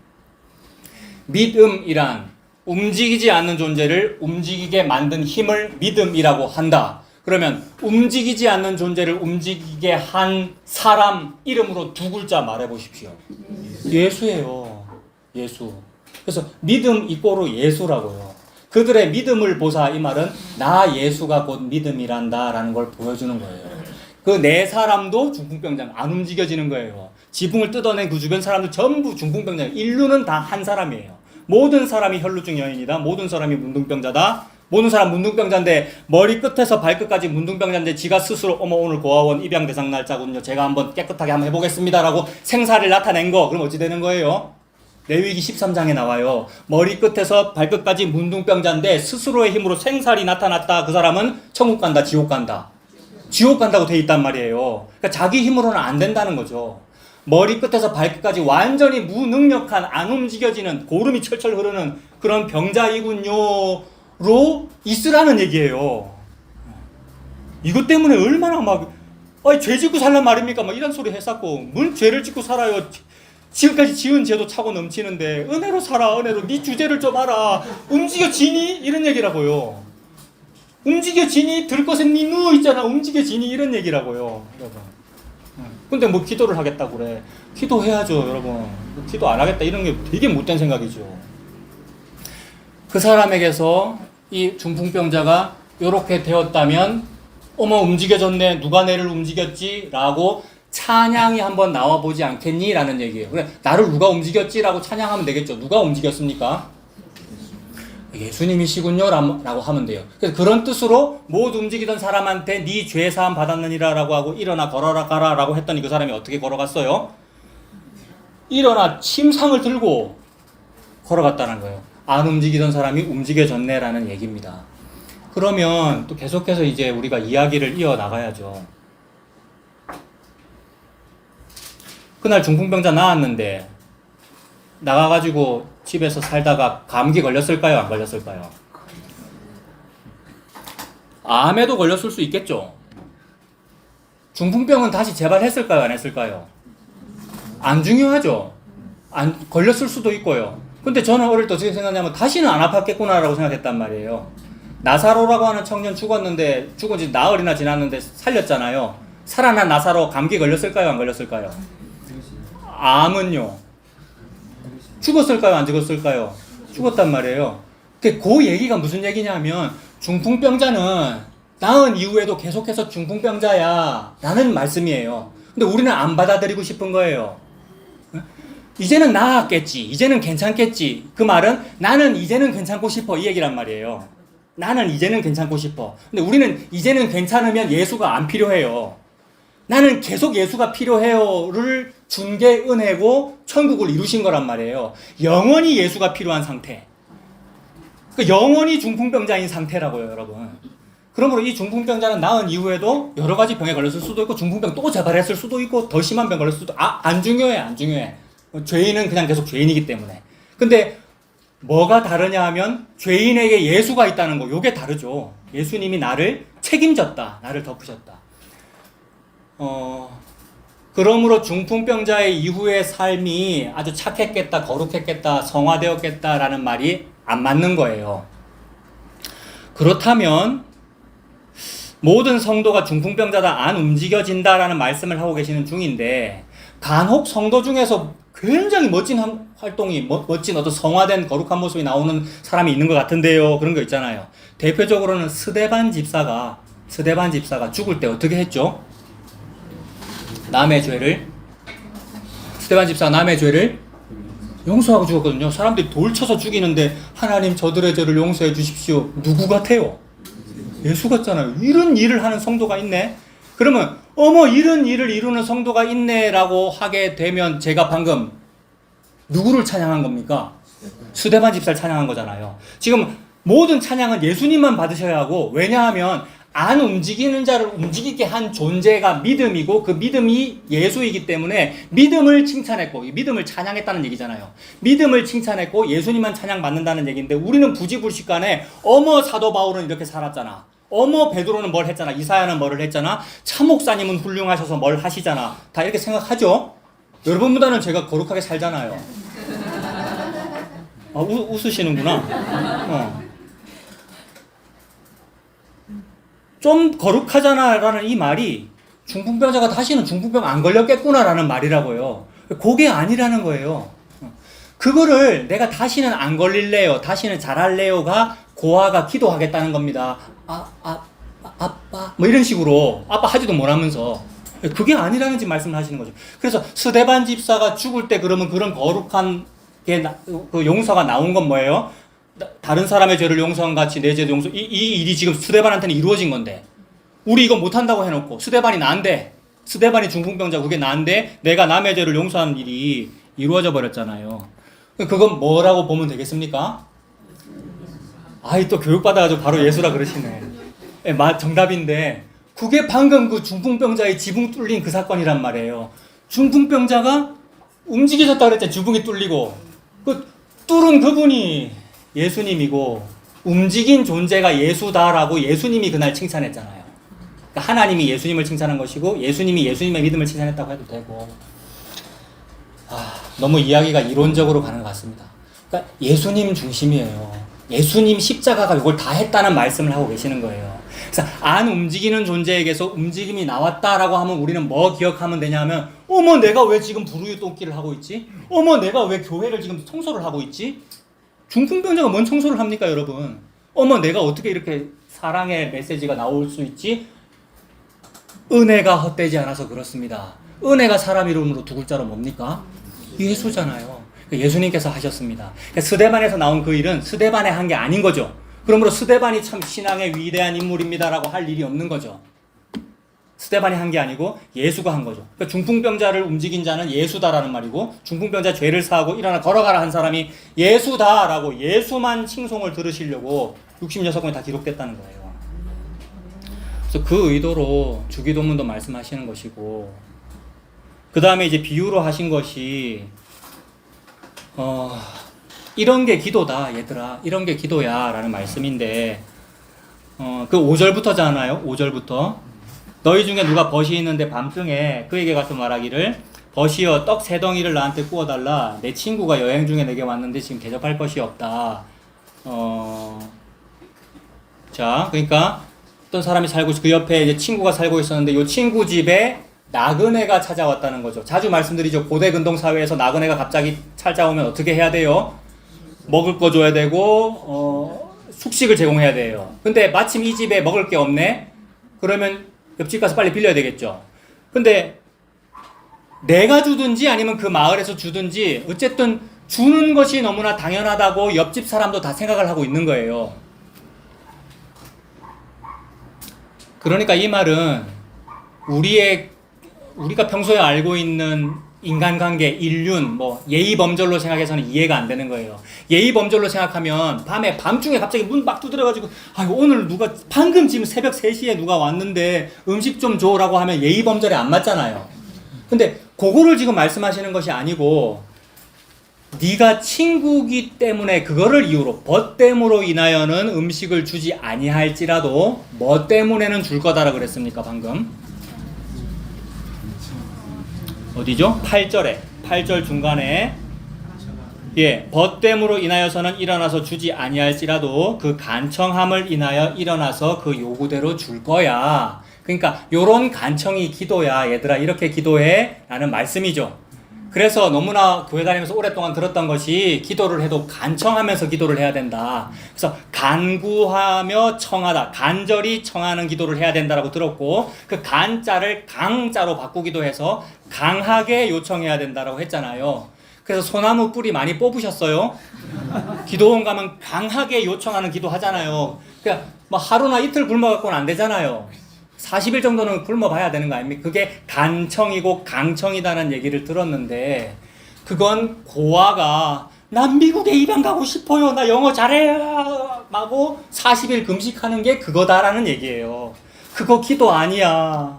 믿음이란 움직이지 않는 존재를 움직이게 만든 힘을 믿음이라고 한다. 그러면 움직이지 않는 존재를 움직이게 한 사람 이름으로 두 글자 말해보십시오. 예수예요. 예수. 그래서 믿음 이꼬르 예수라고요. 그들의 믿음을 보사, 이 말은 나 예수가 곧 믿음이란다 라는 걸 보여주는 거예요. 그 네 사람도 중풍병자, 안 움직여지는 거예요. 지붕을 뜯어낸 그 주변 사람들 전부 중풍병자, 인류는 다 한 사람이에요. 모든 사람이 혈루증 여인이다. 모든 사람이 문둥병자다. 모든 사람 문둥병자인데 머리끝에서 발끝까지 문둥병자인데 지가 스스로 오늘 고아원 입양 대상 날짜군요. 제가 한번 깨끗하게 한번 해보겠습니다 라고 생사를 나타낸 거. 그럼 어찌 되는 거예요? 레위기 13장에 나와요. 머리끝에서 발끝까지 문둥병자인데 스스로의 힘으로 생살이 나타났다. 그 사람은 천국 간다, 지옥 간다. 지옥 간다고 돼 있단 말이에요. 그러니까 자기 힘으로는 안 된다는 거죠. 머리끝에서 발끝까지 완전히 무능력한, 안 움직여지는, 고름이 철철 흐르는 그런 병자이군요로 있으라는 얘기예요. 이것 때문에 얼마나 막 죄 짓고 살란 말입니까? 막 이런 소리 했었고, 뭘 죄를 짓고 살아요. 지금까지 지은 죄도 차고 넘치는데 은혜로 살아, 은혜로. 네 주제를 좀 알아. 움직여지니? 이런 얘기라고요. 움직여지니? 들 것에 네 누워있잖아. 움직여지니? 이런 얘기라고요, 여러분. 근데 뭐 기도를 하겠다고 그래. 기도해야죠, 여러분. 기도 안 하겠다 이런 게 되게 못된 생각이죠. 그 사람에게서 이 중풍병자가 이렇게 되었다면, 어머 움직여졌네, 누가 내를 움직였지? 라고 찬양이 한번 나와보지 않겠니? 라는 얘기예요. 그래, 나를 누가 움직였지? 라고 찬양하면 되겠죠. 누가 움직였습니까? 예수님이시군요 라고 하면 돼요. 그래서 그런 뜻으로 못 움직이던 사람한테 네 죄 사함 받았느니라 라고 하고 일어나 걸어라 가라 라고 했더니 그 사람이 어떻게 걸어갔어요? 일어나 침상을 들고 걸어갔다는 거예요. 안 움직이던 사람이 움직여졌네 라는 얘기입니다. 그러면 또 계속해서 이제 우리가 이야기를 이어나가야죠. 그날 중풍병자 나왔는데 나가가지고 집에서 살다가 감기 걸렸을까요? 안 걸렸을까요? 암에도 걸렸을 수 있겠죠. 중풍병은 다시 재발했을까요? 안 했을까요? 안 중요하죠. 안 걸렸을 수도 있고요. 근데 저는 어릴 때 어떻게 생각하냐면 다시는 안 아팠겠구나라고 생각했단 말이에요. 나사로라고 하는 청년 죽었는데, 죽은 지 나흘이나 지났는데 살렸잖아요. 살아난 나사로 감기 걸렸을까요? 안 걸렸을까요? 암은요? 죽었을까요? 안 죽었을까요? 죽었단 말이에요. 그 얘기가 무슨 얘기냐면, 중풍병자는 나은 이후에도 계속해서 중풍병자야 라는 말씀이에요. 근데 우리는 안 받아들이고 싶은 거예요. 이제는 나았겠지, 이제는 괜찮겠지. 그 말은 나는 이제는 괜찮고 싶어, 이 얘기란 말이에요. 나는 이제는 괜찮고 싶어. 근데 우리는 이제는 괜찮으면 예수가 안 필요해요. 나는 계속 예수가 필요해요를 준 게 은혜고 천국을 이루신 거란 말이에요. 영원히 예수가 필요한 상태. 그러니까 영원히 중풍병자인 상태라고요, 여러분. 그러므로 이 중풍병자는 나은 이후에도 여러 가지 병에 걸렸을 수도 있고, 중풍병 또 재발했을 수도 있고, 더 심한 병 걸렸을 수도, 안 중요해, 안 중요해. 죄인은 그냥 계속 죄인이기 때문에. 근데 뭐가 다르냐 하면 죄인에게 예수가 있다는 거, 요게 다르죠. 예수님이 나를 책임졌다, 나를 덮으셨다. 그러므로 중풍병자의 이후의 삶이 아주 착했겠다, 거룩했겠다, 성화되었겠다라는 말이 안 맞는 거예요. 그렇다면 모든 성도가 중풍병자다, 안 움직여진다라는 말씀을 하고 계시는 중인데, 간혹 성도 중에서 굉장히 멋진 활동이, 멋진 어떤 성화된 거룩한 모습이 나오는 사람이 있는 것 같은데요. 그런 거 있잖아요. 대표적으로는 스데반 집사가 죽을 때 어떻게 했죠? 스데반 집사가 남의 죄를 용서하고 죽었거든요. 사람들이 돌 쳐서 죽이는데 하나님 저들의 죄를 용서해 주십시오. 누구 같아요? 예수 같잖아요. 이런 일을 하는 성도가 있네. 그러면 어머 이런 일을 이루는 성도가 있네라고 하게 되면 제가 방금 누구를 찬양한 겁니까? 스데반 집사를 찬양한 거잖아요. 지금 모든 찬양은 예수님만 받으셔야 하고, 왜냐하면 안 움직이는 자를 움직이게 한 존재가 믿음이고, 그 믿음이 예수이기 때문에 믿음을 칭찬했고, 믿음을 찬양했다는 얘기잖아요. 믿음을 칭찬했고 예수님만 찬양받는다는 얘기인데, 우리는 부지불식간에 어머 사도 바울은 이렇게 살았잖아, 어머 베드로는 뭘 했잖아, 이사야는 뭐를 했잖아, 차 목사님은 훌륭하셔서 뭘 하시잖아, 다 이렇게 생각하죠? 여러분보다는 제가 거룩하게 살잖아요. 웃으시는구나. 좀 거룩하잖아 라는 이 말이 중풍병자가 다시는 중풍병 안 걸렸겠구나 라는 말이라고요. 그게 아니라는 거예요. 그거를 내가 다시는 안 걸릴래요, 다시는 잘할래요가 고아가 기도하겠다는 겁니다. 아빠 뭐 이런 식으로 아빠 하지도 못하면서, 그게 아니라는 지금 말씀을 하시는 거죠. 그래서 스데반 집사가 죽을 때 그러면 그런 거룩한 게 그 용서가 나온 건 뭐예요? 다른 사람의 죄를 용서한 같이 내 죄도 용서. 이 일이 지금 스데반한테는 이루어진 건데, 우리 이거 못한다고 해놓고 스데반이 난데, 스데반이 중풍병자 그게 난데 내가 남의 죄를 용서하는 일이 이루어져 버렸잖아요. 그건 뭐라고 보면 되겠습니까? 아이, 또 교육받아가지고 바로 예수라 그러시네. 예, 정답인데, 그게 방금 그 중풍병자의 지붕 뚫린 그 사건이란 말이에요. 중풍병자가 움직이셨다 그랬잖아요. 지붕이 뚫리고. 그 뚫은 그분이 예수님이고, 움직인 존재가 예수다라고 예수님이 그날 칭찬했잖아요. 그러니까 하나님이 예수님을 칭찬한 것이고, 예수님이 예수님의 믿음을 칭찬했다고 해도 되고. 너무 이야기가 이론적으로 가는 것 같습니다. 그러니까 예수님 중심이에요. 예수님 십자가가 이걸 다 했다는 말씀을 하고 계시는 거예요. 그래서 안 움직이는 존재에게서 움직임이 나왔다라고 하면 우리는 뭐 기억하면 되냐면, 어머, 내가 왜 지금 불우유 똥기를 하고 있지? 어머, 내가 왜 교회를 지금 청소를 하고 있지? 중풍병자가 뭔 청소를 합니까, 여러분? 어머, 내가 어떻게 이렇게 사랑의 메시지가 나올 수 있지? 은혜가 헛되지 않아서 그렇습니다. 은혜가 사람 이름으로 두 글자로 뭡니까? 예수잖아요. 예수님께서 하셨습니다. 스데반에서 나온 그 일은 스데반이 한 게 아닌 거죠. 그러므로 스데반이 참 신앙의 위대한 인물입니다라고 할 일이 없는 거죠. 스데반이 한 게 아니고 예수가 한 거죠. 그러니까 중풍병자를 움직인 자는 예수다라는 말이고, 중풍병자 죄를 사하고 일어나 걸어가라 한 사람이 예수다라고 예수만 칭송을 들으시려고 66권이 다 기록됐다는 거예요. 그래서 그 의도로 주기도문도 말씀하시는 것이고, 그 다음에 이제 비유로 하신 것이 이런 게 기도다, 얘들아. 이런 게 기도야 라는 말씀인데, 그 5절부터잖아요. 5절부터. 너희 중에 누가 벗이 있는데 밤중에 그에게 가서 말하기를, 벗이여 떡 3덩이를 나한테 구워달라. 내 친구가 여행 중에 내게 왔는데 지금 대접할 것이 없다. 자, 그러니까 어떤 사람이 살고 있어. 그 옆에 이제 친구가 살고 있었는데 이 친구 집에 나그네가 찾아왔다는 거죠. 자주 말씀드리죠. 고대 근동 사회에서 나그네가 갑자기 찾아오면 어떻게 해야 돼요? 먹을 거 줘야 되고 숙식을 제공해야 돼요. 근데 마침 이 집에 먹을 게 없네? 그러면 옆집 가서 빨리 빌려야 되겠죠. 근데 내가 주든지 아니면 그 마을에서 주든지 어쨌든 주는 것이 너무나 당연하다고 옆집 사람도 다 생각을 하고 있는 거예요. 그러니까 이 말은 우리가 평소에 알고 있는 인간관계, 인륜, 예의 범절로 생각해서는 이해가 안 되는 거예요. 예의 범절로 생각하면 밤중에 갑자기 문 막 두드려가지고, 오늘 방금 지금 새벽 3시에 누가 왔는데 음식 좀 줘라고 하면 예의 범절에 안 맞잖아요. 근데 그거를 지금 말씀하시는 것이 아니고, 네가 친구기 때문에 그거를 이유로, 벗됨으로 인하여는 음식을 주지 아니할지라도 뭐 때문에는 줄 거다라 그랬습니까, 방금? 어디죠? 8절 중간에, 벗됨으로 인하여서는 일어나서 주지 아니할지라도 그 간청함을 인하여 일어나서 그 요구대로 줄 거야. 그러니까 요런 간청이 기도야, 얘들아. 이렇게 기도해 라는 말씀이죠. 그래서 너무나 교회 다니면서 오랫동안 들었던 것이, 기도를 해도 간청하면서 기도를 해야 된다. 그래서 간구하며 청하다, 간절히 청하는 기도를 해야 된다라고 들었고, 그 간자를 강자로 바꾸기도 해서 강하게 요청해야 된다라고 했잖아요. 그래서 소나무 뿌리 많이 뽑으셨어요? 기도원 가면 강하게 요청하는 기도 하잖아요. 그러니까 하루나 이틀 굶어갖고는 안 되잖아요. 40일 정도는 굶어봐야 되는 거 아닙니까? 그게 간청이고 강청이다는 얘기를 들었는데, 그건 고아가 난 미국에 입양 가고 싶어요, 나 영어 잘해요 하고 40일 금식하는 게 그거다라는 얘기예요. 그거 기도 아니야.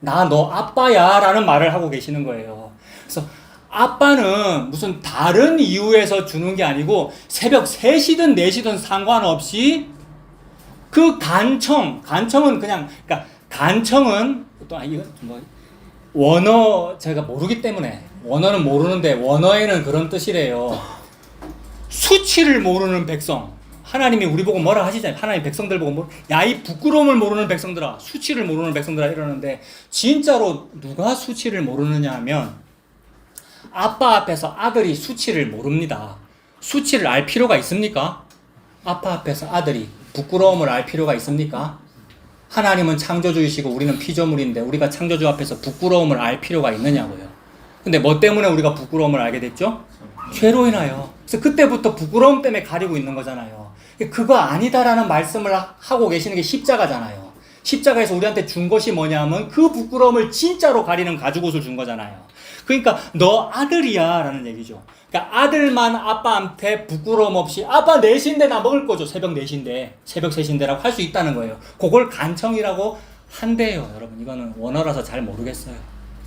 나 너 아빠야 라는 말을 하고 계시는 거예요. 그래서 아빠는 무슨 다른 이유에서 주는 게 아니고, 새벽 3시든 4시든 상관없이 그 간청은 그냥, 그러니까 간청은 또 원어 제가 모르기 때문에, 원어는 모르는데 원어에는 그런 뜻이래요. 수치를 모르는 백성. 하나님이 우리 보고 뭐라 하시잖아요. 하나님 백성들 보고 야, 이 부끄러움을 모르는 백성들아, 수치를 모르는 백성들아 이러는데, 진짜로 누가 수치를 모르느냐 하면, 아빠 앞에서 아들이 수치를 모릅니다. 수치를 알 필요가 있습니까? 아빠 앞에서 아들이 부끄러움을 알 필요가 있습니까? 하나님은 창조주이시고 우리는 피조물인데 우리가 창조주 앞에서 부끄러움을 알 필요가 있느냐고요. 근데 뭐 때문에 우리가 부끄러움을 알게 됐죠? 죄로 인하여. 그래서 그때부터 부끄러움 때문에 가리고 있는 거잖아요. 그거 아니다라는 말씀을 하고 계시는 게 십자가잖아요. 십자가에서 우리한테 준 것이 뭐냐면 그 부끄러움을 진짜로 가리는 가죽옷을 준 거잖아요. 그러니까 너 아들이야 라는 얘기죠. 그러니까 아들만 아빠한테 부끄러움 없이 아빠 4시인데 나 먹을 거죠. 새벽 4시인데 새벽 3시인데라고 할 수 있다는 거예요. 그걸 간청이라고 한대요. 여러분 이거는 원어라서 잘 모르겠어요.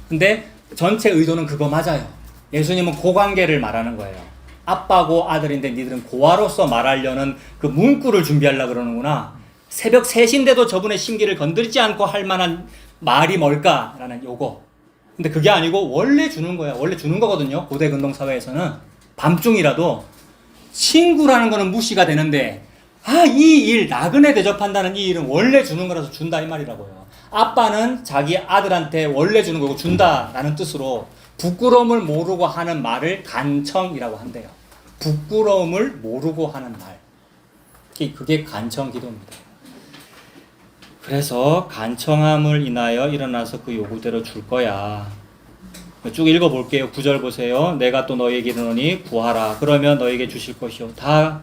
근데 전체 의도는 그거 맞아요. 예수님은 그 관계를 말하는 거예요. 아빠고 아들인데 니들은 고아로서 말하려는 그 문구를 준비하려고 그러는구나. 새벽 3시인데도 저분의 심기를 건드리지 않고 할 만한 말이 뭘까라는 요거. 근데 그게 아니고 원래 주는 거야. 원래 주는 거거든요. 고대 근동 사회에서는 밤중이라도 친구라는 거는 무시가 되는데 이 일 나그네 대접한다는 이 일은 원래 주는 거라서 준다 이 말이라고요. 아빠는 자기 아들한테 원래 주는 거고 준다라는 뜻으로 부끄러움을 모르고 하는 말을 간청이라고 한대요. 부끄러움을 모르고 하는 말. 그게 간청 기도입니다. 그래서 간청함을 인하여 일어나서 그 요구대로 줄 거야. 쭉 읽어볼게요. 9절 보세요. 내가 또 너희에게 이르노니 구하라. 그러면 너희에게 주실 것이요. 다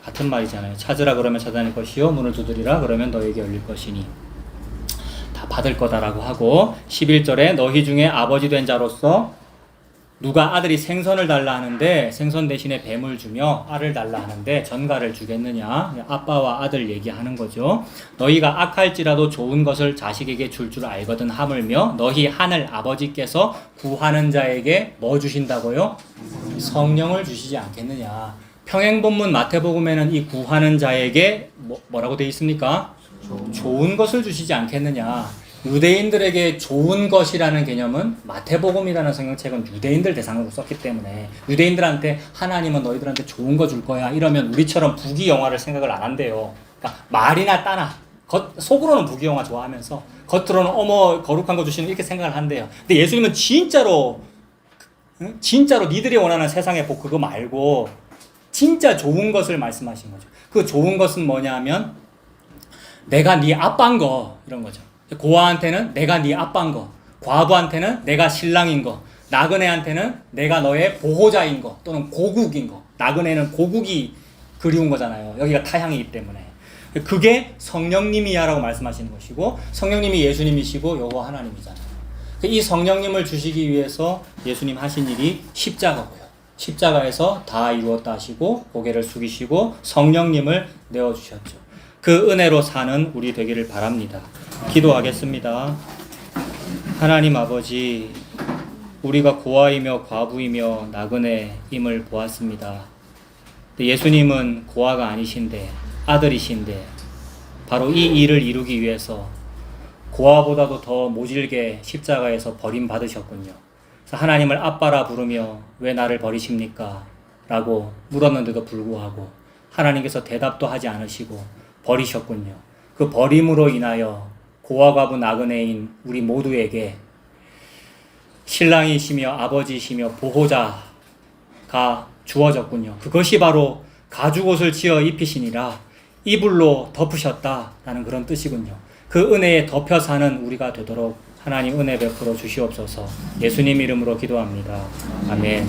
같은 말이잖아요. 찾으라 그러면 찾아낼 것이요. 문을 두드리라 그러면 너희에게 열릴 것이니. 다 받을 거다라고 하고 11절에 너희 중에 아버지 된 자로서 누가 아들이 생선을 달라 하는데 생선 대신에 뱀을 주며 알을 달라 하는데 전갈을 주겠느냐. 아빠와 아들 얘기하는 거죠. 너희가 악할지라도 좋은 것을 자식에게 줄 줄 알거든 하물며 너희 하늘 아버지께서 구하는 자에게 뭐 주신다고요? 성령을 주시지 않겠느냐. 평행본문 마태복음에는 이 구하는 자에게 뭐라고 되어 있습니까? 좋은 것을 주시지 않겠느냐. 유대인들에게 좋은 것이라는 개념은 마태복음이라는 성경책은 유대인들 대상으로 썼기 때문에 유대인들한테 하나님은 너희들한테 좋은 거 줄 거야 이러면 우리처럼 부귀영화를 생각을 안 한대요. 그러니까 말이나 따나 속으로는 부귀영화 좋아하면서 겉으로는 어머 거룩한 거 주시는 이렇게 생각을 한대요. 근데 예수님은 진짜로 니들이 원하는 세상의 복 그거 말고 진짜 좋은 것을 말씀하신 거죠. 그 좋은 것은 뭐냐 하면 내가 네 아빠인 거 이런 거죠. 고아한테는 내가 네 아빠인 거, 과부한테는 내가 신랑인 거, 나그네한테는 내가 너의 보호자인 거 또는 고국인 거. 나그네는 고국이 그리운 거잖아요. 여기가 타향이기 때문에. 그게 성령님이야 라고 말씀하시는 것이고 성령님이 예수님이시고 여호와 하나님이잖아요. 이 성령님을 주시기 위해서 예수님 하신 일이 십자가고요. 십자가에서 다 이루었다 하시고 고개를 숙이시고 성령님을 내어주셨죠. 그 은혜로 사는 우리 되기를 바랍니다. 기도하겠습니다. 하나님 아버지, 우리가 고아이며 과부이며 나그네임을 보았습니다. 예수님은 고아가 아니신데 아들이신데 바로 이 일을 이루기 위해서 고아보다도 더 모질게 십자가에서 버림받으셨군요. 그래서 하나님을 아빠라 부르며 왜 나를 버리십니까? 라고 물었는데도 불구하고 하나님께서 대답도 하지 않으시고 버리셨군요. 그 버림으로 인하여 고아과부 나그네인 우리 모두에게 신랑이시며 아버지시며 보호자가 주어졌군요. 그것이 바로 가죽옷을 지어 입히시니라 이불로 덮으셨다라는 그런 뜻이군요. 그 은혜에 덮여 사는 우리가 되도록 하나님 은혜 베풀어 주시옵소서. 예수님 이름으로 기도합니다. 아멘.